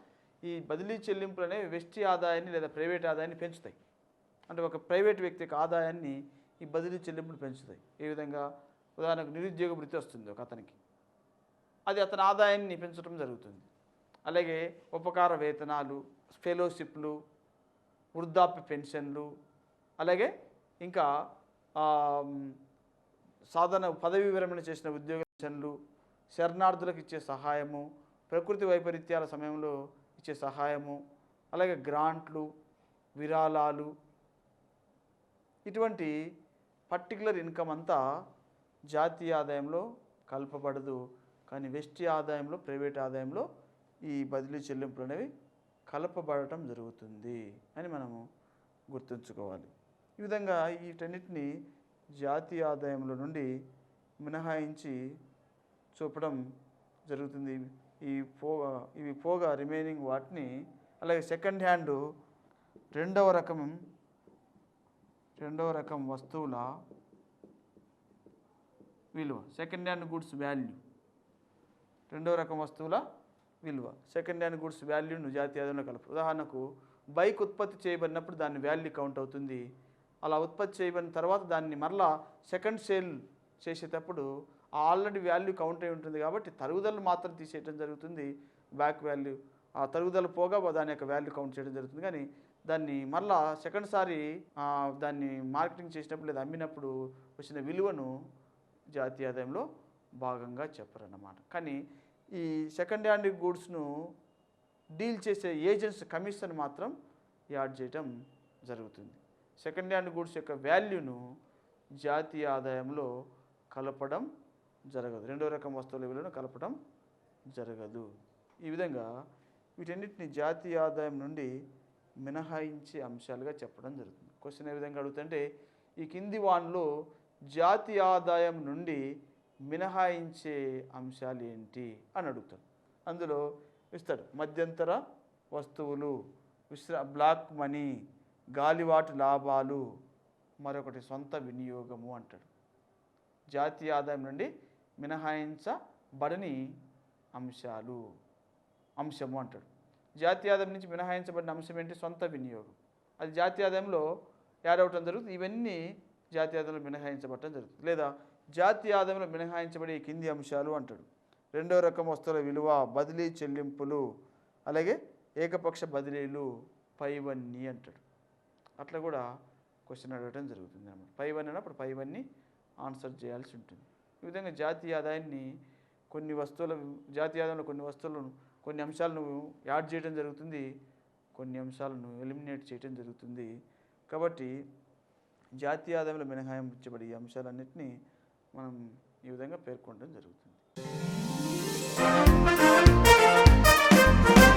ఈ బదిలీ చెల్లింపులు అనేవి వెస్టి ఆదాయాన్ని లేదా ప్రైవేట్ ఆదాయాన్ని పెంచుతాయి. అంటే ఒక ప్రైవేట్ వ్యక్తి యొక్క ఆదాయాన్ని ఈ బదిలీ చెల్లింపులు పెంచుతాయి. ఏ విధంగా? ఉదాహరణకు నిరుద్యోగ భృతి వస్తుంది ఒక అతనికి, అది అతని ఆదాయాన్ని పెంచడం జరుగుతుంది. అలాగే ఉపకార వేతనాలు, ఫెలోషిప్లు, వృద్ధాప్య పెన్షన్లు, అలాగే ఇంకా సాధారణ పదవి విరమణ చేసిన ఉద్యోగ పెన్షన్లు, శరణార్థులకు ఇచ్చే సహాయము, ప్రకృతి వైపరీత్యాల సమయంలో ఇచ్చే సహాయము, అలాగే గ్రాంట్లు, విరాళాలు, ఇటువంటి పర్టికులర్ ఇన్కమ్ అంతా జాతీయ ఆదాయంలో కలపబడదు. కానీ వెస్టి ఆదాయంలో, ప్రైవేట్ ఆదాయంలో ఈ బదిలీ చెల్లింపులు అనేవి కలపబడటం జరుగుతుంది అని మనము గుర్తుంచుకోవాలి. ఈ విధంగా వీటన్నిటిని జాతీయ ఆదాయంలో నుండి మినహాయించి చూపడం జరుగుతుంది. ఇవి పోగా రిమైనింగ్ వాటిని, అలాగే సెకండ్ హ్యాండ్ రెండవ రకం వస్తువుల విలువ, సెకండ్ హ్యాండ్ గుడ్స్ వాల్యూ, రెండవ రకం వస్తువుల విలువ, సెకండ్ హ్యాండ్ గుడ్స్ వాల్యూను జాతీయ ఆదాయంలో కలపరు. ఉదాహరణకు బైక్ ఉత్పత్తి చేయబడినప్పుడు దాని వాల్యూ కౌంట్ అవుతుంది. అలా ఉత్పత్తి చేయబడిన తర్వాత దాన్ని మరలా సెకండ్ సేల్ చేసేటప్పుడు ఆల్రెడీ వాల్యూ కౌంట్ అయి ఉంటుంది కాబట్టి తరుగుదలను మాత్రం తీసేయడం జరుగుతుంది. బ్యాక్ వాల్యూ, ఆ తరుగుదల పోగా దాని యొక్క వాల్యూ కౌంట్ చేయడం జరుగుతుంది. కానీ దాన్ని మరలా సెకండ్ సారి దాన్ని మార్కెటింగ్ చేసినప్పుడు లేదా అమ్మినప్పుడు వచ్చిన విలువను జాతీయ ఆదాయంలో భాగంగా చెప్పరన్నమాట. కానీ ఈ సెకండ్ హ్యాండ్ గూడ్స్ను డీల్ చేసే ఏజెంట్స్ కమిషన్ మాత్రం యాడ్ చేయడం జరుగుతుంది. సెకండ్ హ్యాండ్ గూడ్స్ యొక్క వాల్యూను జాతీయ ఆదాయంలో కలపడం జరగదు. రెండో రకం వస్తువుల విలువను కలపడం జరగదు. ఈ విధంగా వీటన్నిటిని జాతీయ ఆదాయం నుండి మినహాయించే అంశాలుగా చెప్పడం జరుగుతుంది. క్వశ్చన్ ఏ విధంగా అడుగుతుంటే, ఈ కింది వాన్లో జాతీయ ఆదాయం నుండి మినహాయించే అంశాలు ఏంటి అని అడుగుతాడు. అందులో ఇస్తాడు మధ్యంతర వస్తువులు, బ్లాక్ మనీ, గాలివాటు లాభాలు, మరొకటి సొంత వినియోగము అంటాడు. జాతీయ ఆదాయం నుండి మినహాయించబడని అంశము అంటాడు. జాతీయ ఆదాయం నుంచి మినహాయించబడిన అంశం ఏంటి? సొంత వినియోగం. అది జాతీయ ఆదాయంలో యాడ్ అవటం జరుగుతుంది. ఇవన్నీ జాతీయ ఆదాయంలో మినహాయించబడటం జరుగుతుంది. లేదా జాతీయ ఆదాయంలో మినహాయించబడే కింది అంశాలు అంటాడు. రెండో రకం వస్తువుల విలువ, బదిలీ చెల్లింపులు, అలాగే ఏకపక్ష బదిలీలు పైవన్నీ అంటాడు. అట్లా కూడా క్వశ్చన్ అడగడం జరుగుతుంది అన్నమాట. పై 1 అన్నప్పుడు పై 1ని ఆన్సర్ చేయాల్సి ఉంటుంది. ఈ విధంగా జాతీయ ఆదాయాన్ని జాతీయ ఆదాయంలో కొన్ని అంశాలను యాడ్ చేయడం జరుగుతుంది, కొన్ని అంశాలను ఎలిమినేట్ చేయడం జరుగుతుంది. కాబట్టి జాతీయ ఆదాయంలో మినహాయించబడే ఈ అంశాలన్నింటినీ మనం ఈ విధంగా పేర్కొనడం జరుగుతుంది.